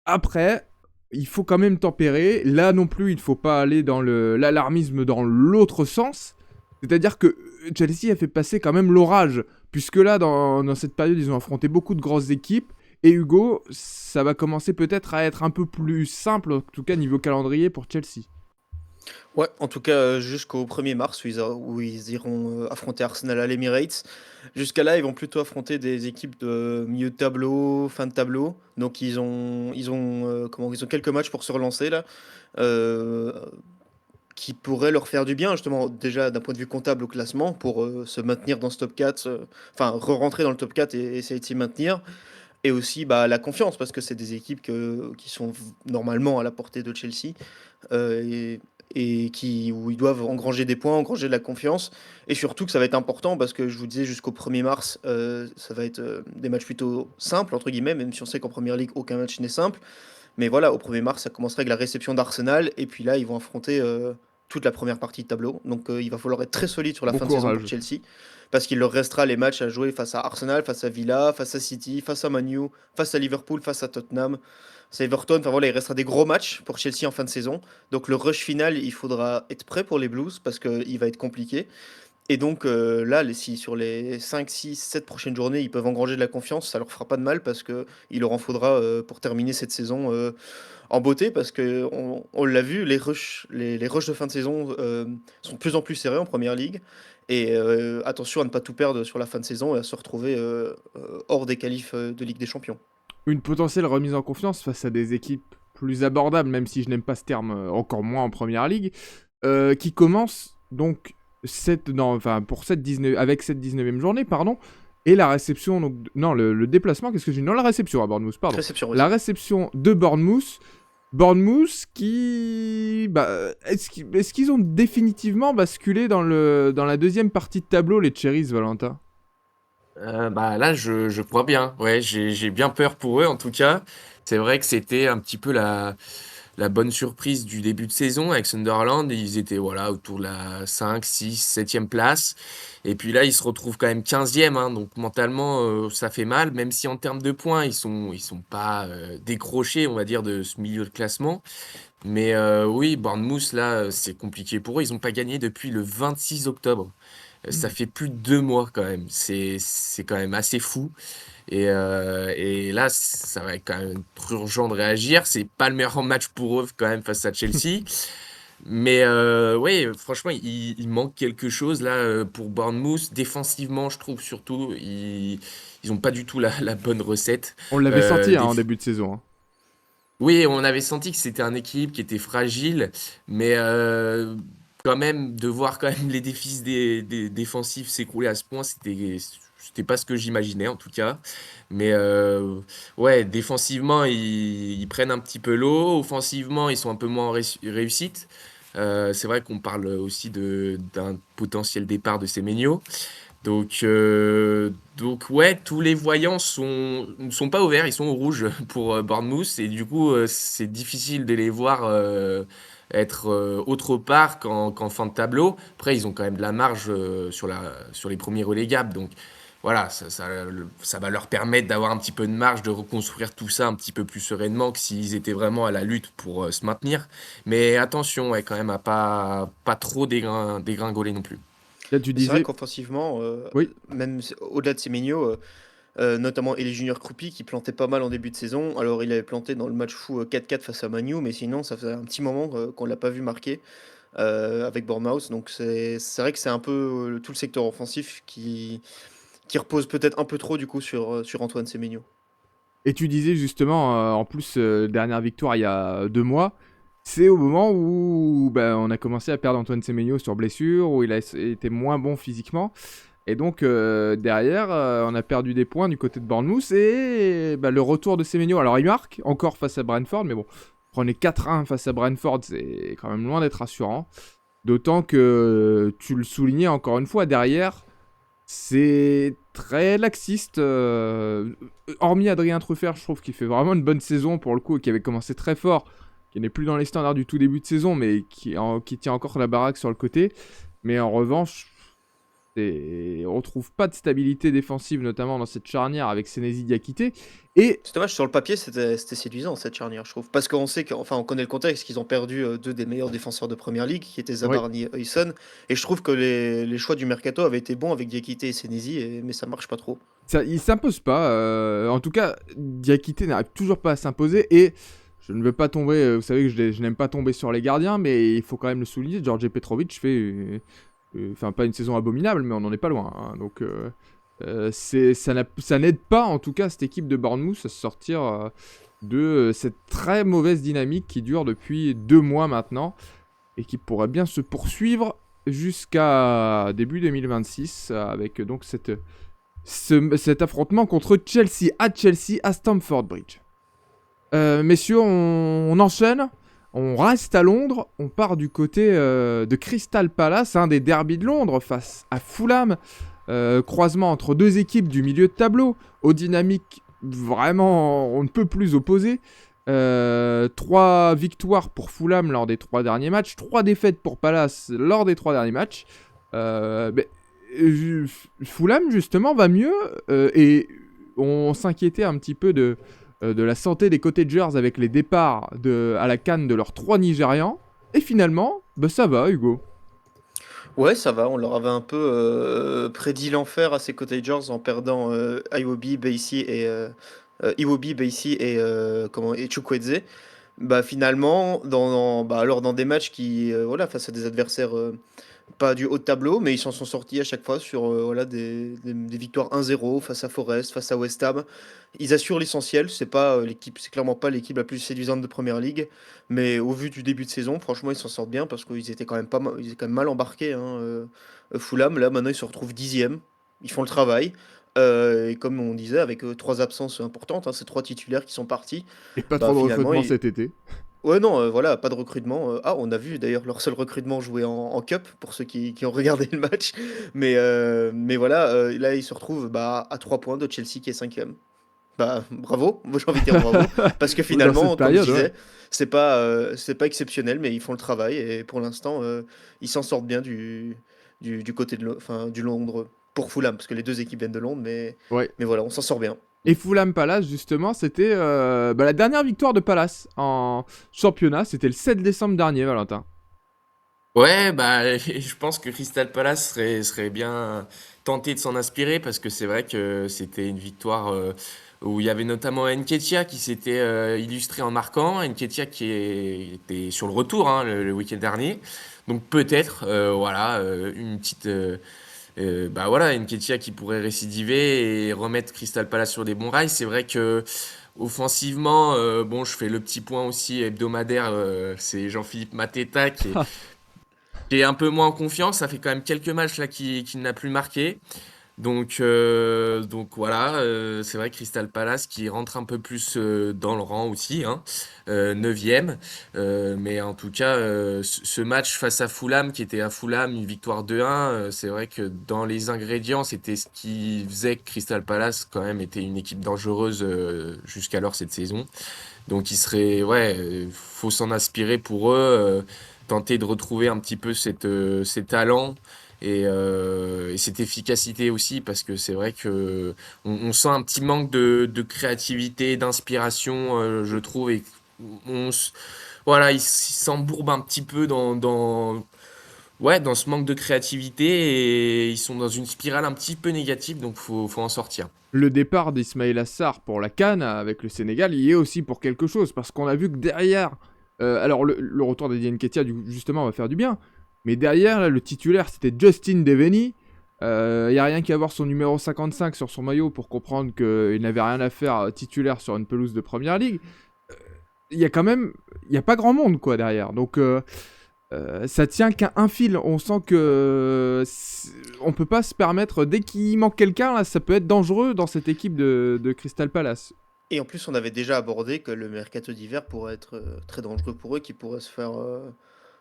Après, il faut quand même tempérer. Là non plus, il ne faut pas aller dans l'alarmisme dans l'autre sens. C'est-à-dire que Chelsea a fait passer quand même l'orage. Puisque là, dans cette période, ils ont affronté beaucoup de grosses équipes. Et Hugo, ça va commencer peut-être à être un peu plus simple, en tout cas niveau calendrier pour Chelsea. Ouais, en tout cas, jusqu'au 1er mars, où ils iront affronter Arsenal à l'Emirates. Jusqu'à là, ils vont plutôt affronter des équipes de milieu de tableau, fin de tableau. Donc, ils ont quelques matchs pour se relancer là, euh, qui pourraient leur faire du bien, justement, déjà d'un point de vue comptable au classement, pour se maintenir dans ce top 4, enfin, re-rentrer dans le top 4 et essayer de s'y maintenir. Et aussi la confiance, parce que c'est des équipes qui sont normalement à la portée de Chelsea. euh, et, où ils doivent engranger des points, engranger de la confiance. Et surtout que ça va être important parce que je vous disais jusqu'au 1er mars, ça va être des matchs plutôt simples, entre guillemets, même si on sait qu'en Première Ligue, aucun match n'est simple. Mais voilà, au 1er mars, ça commencerait avec la réception d'Arsenal. Et puis là, ils vont affronter toute la première partie de tableau. Donc il va falloir être très solide sur la Bon fin de saison pour courage. Chelsea. Parce qu'il leur restera les matchs à jouer face à Arsenal, face à Villa, face à City, face à Man U, face à Liverpool, face à Tottenham, face à Everton. Enfin voilà, il restera des gros matchs pour Chelsea en fin de saison. Donc le rush final, il faudra être prêt pour les Blues parce qu'il va être compliqué. Et donc là, si sur les 5, 6, 7 prochaines journées, ils peuvent engranger de la confiance, ça leur fera pas de mal parce qu'il leur en faudra pour terminer cette saison en beauté parce que on l'a vu, les rushs de fin de saison sont de plus en plus serrés en première ligue. Et attention à ne pas tout perdre sur la fin de saison et à se retrouver hors des qualifs de Ligue des Champions. Une potentielle remise en confiance face à des équipes plus abordables, même si je n'aime pas ce terme encore moins en première ligue, qui commence donc avec cette 19e journée, pardon, et la réception, donc, non, le déplacement, qu'est-ce que j'ai dit? Non, la réception à Bournemouth, pardon. Réception, La réception de Bournemouth. Bournemouth qui... est-ce qu'ils ont définitivement basculé dans la deuxième partie de tableau, les Cherries, Valentin? Là, je crois bien. Ouais, j'ai bien peur pour eux, en tout cas. C'est vrai que c'était un petit peu la bonne surprise du début de saison avec Sunderland. Ils étaient voilà, autour de la 5, 6, 7e place. Et puis là, ils se retrouvent quand même 15e, hein, donc mentalement, ça fait mal, même si en termes de points, ils sont pas décrochés, on va dire, de ce milieu de classement. Mais oui, Bournemouth, là, c'est compliqué pour eux. Ils n'ont pas gagné depuis le 26 octobre. Ça fait plus de 2 mois quand même. C'est quand même assez fou. Et là, ça va être quand même urgent de réagir. C'est pas le meilleur match pour eux quand même face à Chelsea. Mais ouais, franchement, il manque quelque chose là pour Bournemouth. Défensivement, je trouve surtout, ils ont pas du tout la bonne recette. On l'avait Euh, senti hein, en déf- début de saison, hein. Oui, on avait senti que c'était un équilibre qui était fragile, mais quand même, de voir quand même les défis des défensifs s'écrouler à ce point, c'était pas ce que j'imaginais en tout cas. Mais ouais, défensivement, ils prennent un petit peu l'eau. Offensivement, ils sont un peu moins en réussite. C'est vrai qu'on parle aussi d'un potentiel départ de Semenyo. Donc ouais, tous les voyants ne sont pas au vert, ils sont au rouge pour Bournemouth. Et du coup, c'est difficile de les voir être autre part qu'en fin de tableau. Après, ils ont quand même de la marge sur les premiers relégables. Donc voilà, ça va leur permettre d'avoir un petit peu de marge, de reconstruire tout ça un petit peu plus sereinement que s'ils étaient vraiment à la lutte pour se maintenir. Mais attention, ouais, quand même, à pas trop dégringoler non plus. Là, tu Mais c'est vrai disais, qu'offensivement, oui, même au-delà de Semenyo, notamment Elie Junior Kroupi qui plantait pas mal en début de saison. Alors il avait planté dans le match fou 4-4 face à Manu, mais sinon ça faisait un petit moment qu'on l'a pas vu marquer avec Bournemouth. Donc c'est vrai que c'est un peu tout le secteur offensif qui repose peut-être un peu trop du coup sur Antoine Semenyo. et tu disais justement, en plus, dernière victoire il y a 2 mois, c'est au moment où bah, on a commencé à perdre Antoine Semenyo sur blessure, où il a été moins bon physiquement. Et donc, derrière, on a perdu des points du côté de Bournemouth. Et bah, le retour de Semenyo, alors il marque encore face à Brentford, mais bon, prenez 4-1 face à Brentford, c'est quand même loin d'être rassurant. D'autant que, tu le soulignais encore une fois, derrière, c'est très laxiste. Hormis Adrien Truffert, je trouve qu'il fait vraiment une bonne saison pour le coup, et qui avait commencé très fort, qui n'est plus dans les standards du tout début de saison, mais qui tient encore la baraque sur le côté. Mais en revanche, on retrouve pas de stabilité défensive, notamment dans cette charnière avec Senesi Diakité. Et C'est dommage, sur le papier c'était séduisant cette charnière, je trouve. Parce qu'on sait enfin on connaît le contexte qu'ils ont perdu deux des meilleurs défenseurs de première ligue, qui étaient oui, Zabarni et Huyson. Et je trouve que les choix du mercato avaient été bons avec Diakité et Senesi, mais ça marche pas trop. il s'impose pas. En tout cas, Diakité n'arrive toujours pas à s'imposer. Et je ne veux pas tomber, vous savez que je n'aime pas tomber sur les gardiens, mais il faut quand même le souligner. George Petrovic fait, enfin pas une saison abominable, mais on n'en est pas loin, hein. Donc ça n'aide pas en tout cas cette équipe de Bournemouth à se sortir de cette très mauvaise dynamique qui dure depuis 2 mois maintenant et qui pourrait bien se poursuivre jusqu'à début 2026 avec donc cet affrontement contre Chelsea à Stamford Bridge. Messieurs, on enchaîne. On reste à Londres. On part du côté de Crystal Palace, un des derbys de Londres, face à Fulham. Croisement entre deux équipes du milieu de tableau, aux dynamiques vraiment on ne peut plus opposer. 3 victoires pour Fulham lors des 3 derniers matchs, 3 défaites pour Palace lors des 3 derniers matchs. Mais, Fulham justement va mieux et on s'inquiétait un petit peu de la santé des Cottagers avec les départs à la CAN de leurs 3 Nigérians. Et finalement, bah ça va, Hugo. Ouais, ça va, on leur avait un peu prédit l'enfer à ces Cottagers en perdant Iwobi, Bassey et Chukwueze. Bah finalement, alors dans des matchs qui, voilà, face à des adversaires pas du haut de tableau, mais ils s'en sont sortis à chaque fois sur voilà, des victoires 1-0 face à Forest, face à West Ham. Ils assurent l'essentiel, c'est clairement pas l'équipe la plus séduisante de Première Ligue, mais au vu du début de saison, franchement, ils s'en sortent bien parce qu'ils étaient quand même ils étaient quand même mal embarqués, hein, Fulham. Là, maintenant, ils se retrouvent 10e, ils font le travail. Et comme on disait, avec 3 absences importantes, hein, c'est 3 titulaires qui sont partis. Et pas trop Bah de finalement, recrutement cet été. ouais, non, voilà, pas de recrutement. Ah, on a vu d'ailleurs leur seul recrutement jouer en Cup, pour ceux qui ont regardé le match. Mais voilà, là, ils se retrouvent bah, à 3 points de Chelsea qui est 5e. Bah, bravo, moi j'ai envie de dire bravo, parce que Dans cette finalement, comme je période, ouais. disais, c'est pas exceptionnel, mais ils font le travail, et pour l'instant, ils s'en sortent bien du côté enfin, du Londres, pour Fulham, parce que les deux équipes viennent de Londres, Ouais. mais voilà, on s'en sort bien. Et Fulham Palace, justement, c'était bah, la dernière victoire de Palace en championnat. C'était le 7 décembre dernier, Valentin. Ouais, bah, je pense que Crystal Palace serait bien tenté de s'en inspirer parce que c'est vrai que c'était une victoire où il y avait notamment Nketiah qui s'était illustré en marquant, Nketiah était sur le retour hein, le week-end dernier. Donc peut-être, voilà, une petite, bah voilà, Nketiah qui pourrait récidiver et remettre Crystal Palace sur des bons rails. C'est vrai que offensivement, bon, je fais le petit point aussi hebdomadaire, c'est Jean-Philippe Mateta qui est un peu moins en confiance. Ça fait quand même quelques matchs là qu'il n'a plus marqué. Donc voilà, c'est vrai Crystal Palace qui rentre un peu plus dans le rang aussi, hein, 9e. Mais en tout cas, ce match face à Fulham, qui était à Fulham, une victoire 2-1, c'est vrai que dans les ingrédients, c'était ce qui faisait que Crystal Palace quand même était une équipe dangereuse jusqu'alors cette saison. Donc il serait, ouais, faut s'en inspirer pour eux, tenter de retrouver un petit peu ces talents et cette efficacité aussi, parce que c'est vrai que on sent un petit manque de créativité, d'inspiration, je trouve, et on, s- voilà, ils s'embourbent un petit peu ouais, dans ce manque de créativité et ils sont dans une spirale un petit peu négative, donc faut en sortir. Le départ d'Ismaïla Sarr pour la CAN avec le Sénégal y est aussi pour quelque chose, parce qu'on a vu que derrière, alors le retour d'Eddie Nketiah justement va faire du bien, mais derrière là, le titulaire c'était Justin Devenny. Il n'y a rien qu'à voir son numéro 55 sur son maillot pour comprendre qu'il n'avait rien à faire titulaire sur une pelouse de première ligue. Il y a quand même, il n'y a pas grand monde quoi derrière, donc ça tient qu'à un fil. On sent que on peut pas se permettre, dès qu'il manque quelqu'un, là, ça peut être dangereux dans cette équipe de Crystal Palace. Et en plus, on avait déjà abordé que le mercato d'hiver pourrait être très dangereux pour eux, qui pourraient se faire.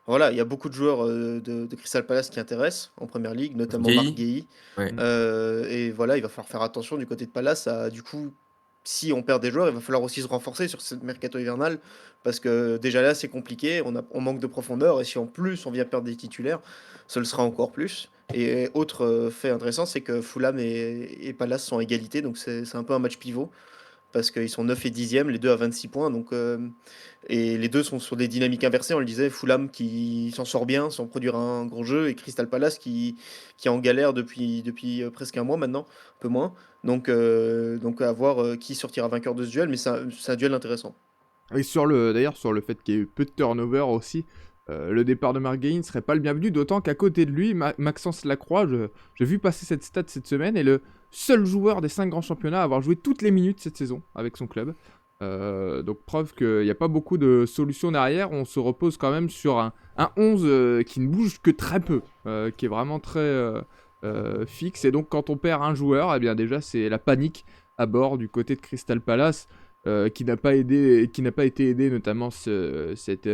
Voilà, il y a beaucoup de joueurs de Crystal Palace qui intéressent en première ligue, notamment Marc Guéhi? Guéhi. Ouais. Et voilà, il va falloir faire attention du côté de Palace. Du coup, si on perd des joueurs, il va falloir aussi se renforcer sur ce mercato hivernal, parce que déjà là, c'est compliqué, on manque de profondeur, et si en plus on vient perdre des titulaires, ce le sera encore plus. Et autre fait intéressant, c'est que Fulham et Palace sont à égalité, donc c'est un peu un match pivot parce qu'ils sont 9 et 10e, les deux à 26 points. Donc, et les deux sont sur des dynamiques inversées. On le disait, Fulham qui s'en sort bien sans produire un gros jeu, et Crystal Palace qui est en galère depuis presque un mois maintenant, un peu moins. Donc à voir qui sortira vainqueur de ce duel, mais c'est un duel intéressant. Et d'ailleurs, sur le fait qu'il y ait eu peu de turnover aussi, le départ de Marc Guéhi ne serait pas le bienvenu, d'autant qu'à côté de lui, Maxence Lacroix, j'ai vu passer cette stat cette semaine, est le seul joueur des 5 grands championnats à avoir joué toutes les minutes cette saison avec son club. Donc preuve qu'il n'y a pas beaucoup de solutions derrière, on se repose quand même sur un 11 qui ne bouge que très peu, qui est vraiment très fixe, et donc quand on perd un joueur, eh bien déjà c'est la panique à bord du côté de Crystal Palace. Qui n'a pas été aidé notamment cet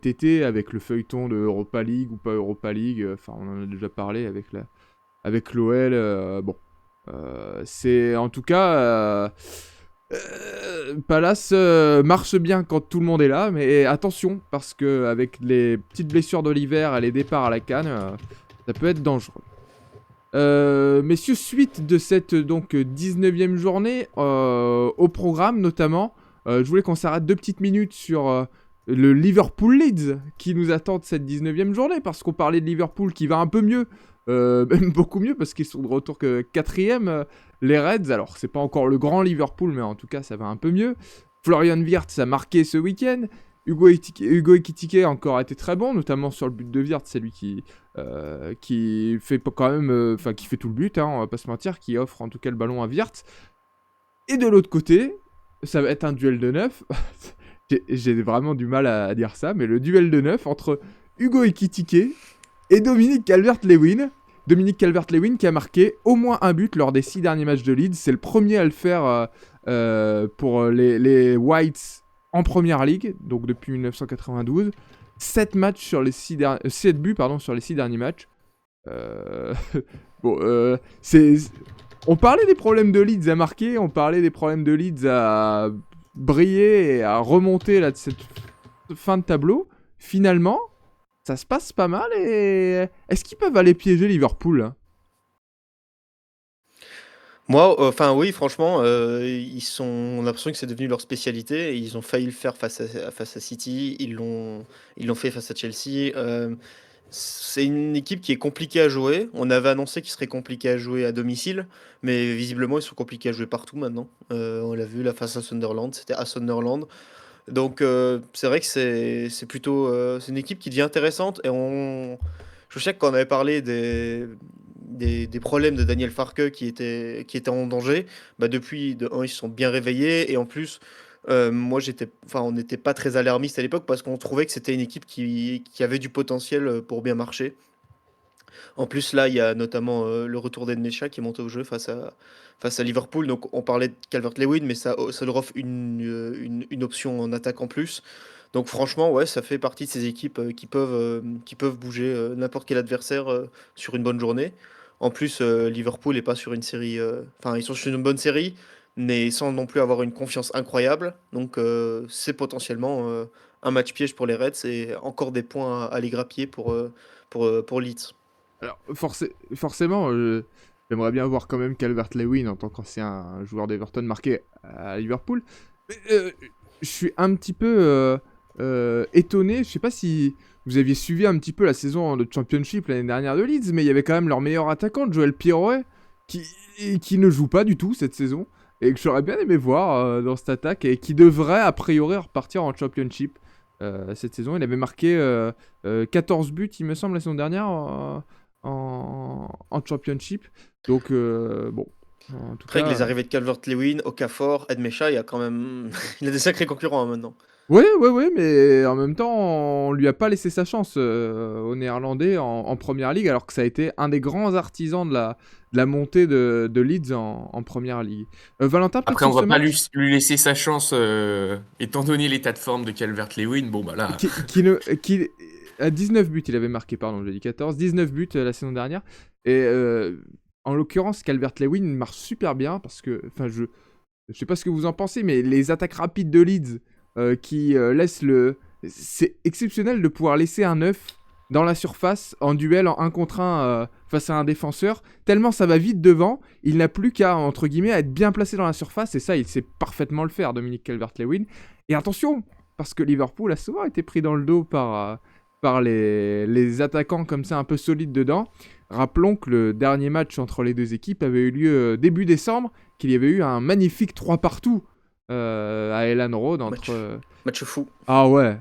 été avec le feuilleton de Europa League ou pas Europa League. Enfin, on en a déjà parlé avec l'OL. Bon, c'est en tout cas Palace marche bien quand tout le monde est là, mais attention parce que avec les petites blessures de l'hiver et les départs à la CAN, ça peut être dangereux. Messieurs, suite de cette donc 19e journée, au programme notamment, je voulais qu'on s'arrête 2 petites minutes sur le Liverpool-Leeds qui nous attend de cette 19e journée, parce qu'on parlait de Liverpool qui va un peu mieux, même beaucoup mieux, parce qu'ils sont de retour que 4e, les Reds. Alors c'est pas encore le grand Liverpool, mais en tout cas ça va un peu mieux. Florian Wirtz a marqué ce week-end. Hugo Ekitike a encore été très bon, notamment sur le but de Wirtz, c'est lui qui fait quand même, enfin qui fait tout le but, hein, on va pas se mentir, qui offre en tout cas le ballon à Wirtz. Et de l'autre côté, ça va être un duel de 9. J'ai vraiment du mal à dire ça, mais le duel de 9 entre Hugo Ekitike et Dominique Calvert-Lewin. Dominique Calvert-Lewin qui a marqué au moins un but lors des 6 derniers matchs de Leeds. C'est le premier à le faire pour les Whites en première ligue, donc depuis 1992. 7 buts sur les 6 derniers matchs. Bon, on parlait des problèmes de Leeds à marquer, on parlait des problèmes de Leeds à briller et à remonter là, de cette fin de tableau. Finalement, ça se passe pas mal, et est-ce qu'ils peuvent aller piéger Liverpool hein? Moi, enfin oui, franchement, on a l'impression que c'est devenu leur spécialité, et ils ont failli le faire face à City, ils l'ont fait face à Chelsea. c'est une équipe qui est compliquée à jouer. On avait annoncé qu'ils seraient compliqués à jouer à domicile, mais visiblement ils sont compliqués à jouer partout maintenant. On l'a vu là face à Sunderland, c'était à Sunderland. Donc c'est vrai que c'est plutôt c'est une équipe qui devient intéressante et je sais que quand on avait parlé des problèmes de Daniel Farke qui était en danger, bah depuis de un, ils se sont bien réveillés et en plus moi on n'était pas très alarmiste à l'époque parce qu'on trouvait que c'était une équipe qui avait du potentiel pour bien marcher. En plus, là, il y a notamment le retour d'Edmecha qui est monté au jeu face à Liverpool. Donc, on parlait de Calvert-Lewin, mais ça leur offre une option en attaque en plus. Donc, franchement, ouais, ça fait partie de ces équipes qui peuvent bouger n'importe quel adversaire sur une bonne journée. En plus, Liverpool n'est pas sur une série. Enfin, ils sont sur une bonne série, mais sans non plus avoir une confiance incroyable. Donc, c'est potentiellement un match piège pour les Reds et encore des points à les grappiller pour Leeds. Alors, forcément, j'aimerais bien voir quand même Calvert-Lewin en tant qu'ancien joueur d'Everton marqué à Liverpool. Mais, je suis un petit peu étonné. Je sais pas si vous aviez suivi un petit peu la saison de Championship l'année dernière de Leeds, mais il y avait quand même leur meilleur attaquant, Joel Piroe, qui, qui ne joue pas du tout cette saison, et que j'aurais bien aimé voir dans cette attaque, et qui devrait a priori repartir en Championship cette saison. Il avait marqué 14 buts, il me semble, la saison dernière en Championship. Donc, bon, en tout Après, avec cas. les arrivées de Calvert-Lewin, Okafor, Edmecha, il y a quand même il a des sacrés concurrents hein, maintenant. Ouais, mais en même temps, on lui a pas laissé sa chance au Néerlandais en Première Ligue, alors que ça a été un des grands artisans de la montée de Leeds en Première Ligue. Valentin, peut-être Après, on sur ce va pas lui, match lui laisser sa chance, étant donné l'état de forme de Calvert-Lewin. Bon, bah là, qui à 19 buts, il avait marqué, pardon, j'ai dit 14, 19 buts la saison dernière. Et en l'occurrence, Calvert-Lewin marche super bien parce que, enfin, je sais pas ce que vous en pensez, mais les attaques rapides de Leeds qui laissent le. C'est exceptionnel de pouvoir laisser un œuf dans la surface en duel en 1 contre 1 face à un défenseur. Tellement ça va vite devant, il n'a plus qu'à, entre guillemets, à être bien placé dans la surface. Et ça, il sait parfaitement le faire, Dominique Calvert-Lewin. Et attention, parce que Liverpool a souvent été pris dans le dos par les attaquants comme ça un peu solides dedans. Rappelons que le dernier match entre les deux équipes avait eu lieu début décembre, qu'il y avait eu un magnifique 3 partout à Elland Road entre... Match fou. Ah ouais,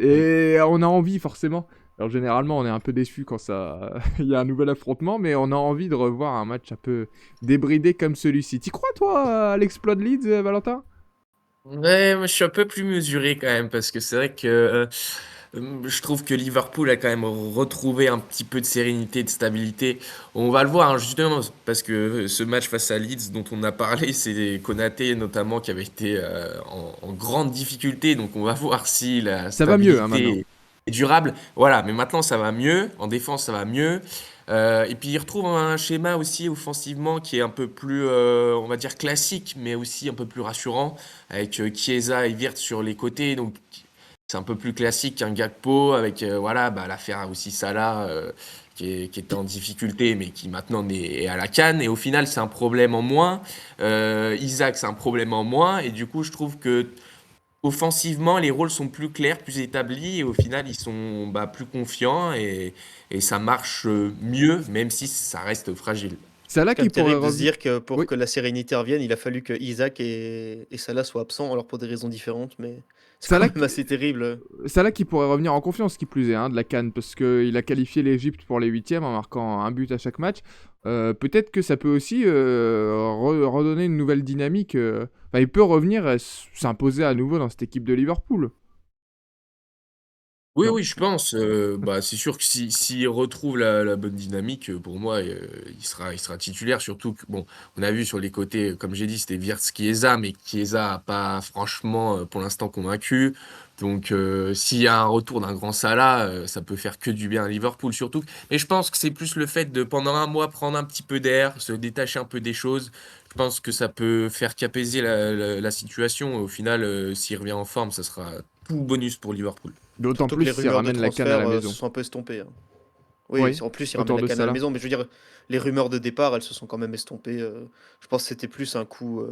et on a envie forcément. Alors généralement on est un peu déçu quand ça il y a un nouvel affrontement, mais on a envie de revoir un match un peu débridé comme celui-ci. T'y crois toi à l'exploit de Leeds, Valentin? ouais, moi, je suis un peu plus mesuré quand même parce que c'est vrai que je trouve que Liverpool a quand même retrouvé un petit peu de sérénité, de stabilité. On va le voir hein, justement parce que ce match face à Leeds dont on a parlé, c'est Konaté notamment qui avait été en grande difficulté. Donc on va voir si la Ça va mieux hein, maintenant. stabilité est durable. Voilà, mais maintenant ça va mieux. En défense, ça va mieux. Et puis il retrouve un schéma aussi offensivement qui est un peu plus, on va dire classique, mais aussi un peu plus rassurant, avec Chiesa et Wirtz sur les côtés. Donc c'est un peu plus classique qu'un Gakpo, avec voilà, bah, l'affaire aussi Salah, qui était en difficulté, mais qui maintenant est à la canne. Et au final, c'est un problème en moins. Isaac, c'est un problème en moins. Et du coup, je trouve que offensivement, les rôles sont plus clairs, plus établis, et au final, ils sont bah, plus confiants et ça marche mieux, même si ça reste fragile. C'est là C'est quand même qu'il pourrait terrible de se revenir. dire que pour Oui. que la sérénité revienne, il a fallu que Isaac et Salah soient absents, alors pour des raisons différentes, mais c'est quand Salah même assez terrible. Salah qui pourrait revenir en confiance, qui plus est, hein, de la CAN, parce qu'il a qualifié l'Égypte pour les huitièmes en marquant un but à chaque match. Peut-être que ça peut aussi redonner une nouvelle dynamique. Enfin, il peut revenir et s'imposer à nouveau dans cette équipe de Liverpool. Oui, Non. oui, je pense. Bah, c'est sûr que s'il retrouve la bonne dynamique, pour moi, il sera titulaire. Surtout que, bon, on a vu sur les côtés, comme j'ai dit, c'était Wirtz Chiesa, mais Chiesa a pas franchement, pour l'instant, convaincu. Donc, s'il y a un retour d'un grand Salah, ça peut faire que du bien à Liverpool, surtout. Mais je pense que c'est plus le fait de, pendant un mois, prendre un petit peu d'air, se détacher un peu des choses. Je pense que ça peut faire qu'apaiser la situation. Au final, s'il revient en forme, ça sera tout bonus pour Liverpool. D'autant Surtout que plus les s'il rumeurs de ramène la CAN à la transfert se maison. sont un peu estompées. Hein. Oui, Oui, en plus, il ramène autour la de canne à la Salah. maison, mais je veux dire, les rumeurs de départ, elles se sont quand même estompées. Je pense que c'était plus un coup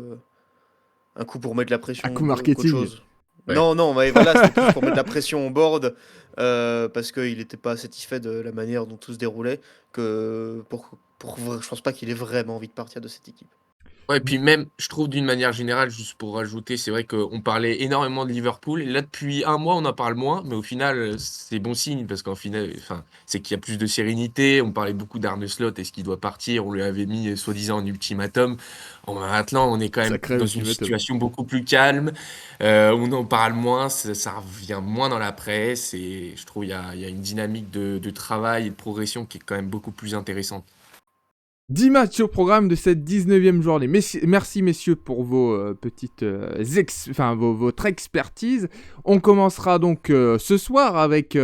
pour mettre la Un pression coup qu'autre marketing. chose. Ouais. Non, mais voilà, c'était plus pour mettre la pression au board, parce qu'il n'était pas satisfait de la manière dont tout se déroulait, que je pense pas qu'il ait vraiment envie de partir de cette équipe. Ouais, puis même, je trouve d'une manière générale, juste pour rajouter, c'est vrai qu'on parlait énormément de Liverpool. Et là, depuis un mois, on en parle moins. Mais au final, c'est bon signe parce qu'en final, enfin, c'est qu'il y a plus de sérénité. On parlait beaucoup d'Arne Slot. Est-ce qu'il doit partir? On lui avait mis soi-disant en ultimatum. Maintenant, on est quand même Sacré dans une ultimatum. situation beaucoup plus calme. On en parle moins. Ça revient moins dans la presse. Et je trouve il y a une dynamique de travail et de progression qui est quand même beaucoup plus intéressante. 10 matchs au programme de cette 19e journée. Merci messieurs pour vos petites votre expertise. On commencera donc ce soir avec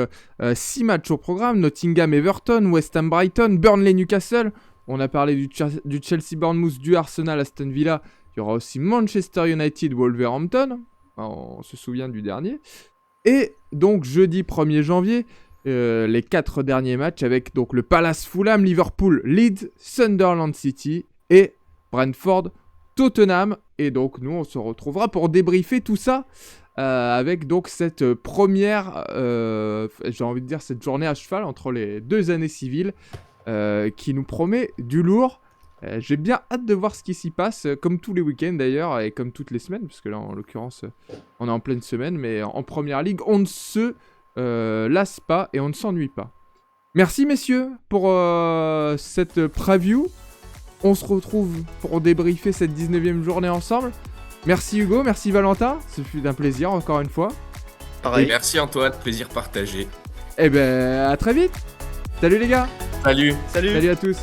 6 matchs au programme. Nottingham Everton, West Ham Brighton, Burnley Newcastle. On a parlé du Chelsea Bournemouth, du Arsenal Aston Villa. Il y aura aussi Manchester United Wolverhampton. On se souvient du dernier. Et donc jeudi 1er janvier, les 4 derniers matchs avec donc le Palace Fulham, Liverpool, Leeds, Sunderland City et Brentford, Tottenham. Et donc nous on se retrouvera pour débriefer tout ça avec donc cette première, j'ai envie de dire cette journée à cheval entre les 2 années civiles qui nous promet du lourd. J'ai bien hâte de voir ce qui s'y passe, comme tous les week-ends d'ailleurs, et comme toutes les semaines, parce que là en l'occurrence on est en pleine semaine, mais en première ligue on ne se lasse pas et on ne s'ennuie pas. Merci messieurs pour cette preview. On se retrouve pour débriefer cette 19e journée ensemble. Merci Hugo, merci Valentin, ce fut un plaisir encore une fois. Pareil. Merci Antoine, plaisir partagé. Et ben à très vite. Salut les gars. Salut. Salut. Salut à tous.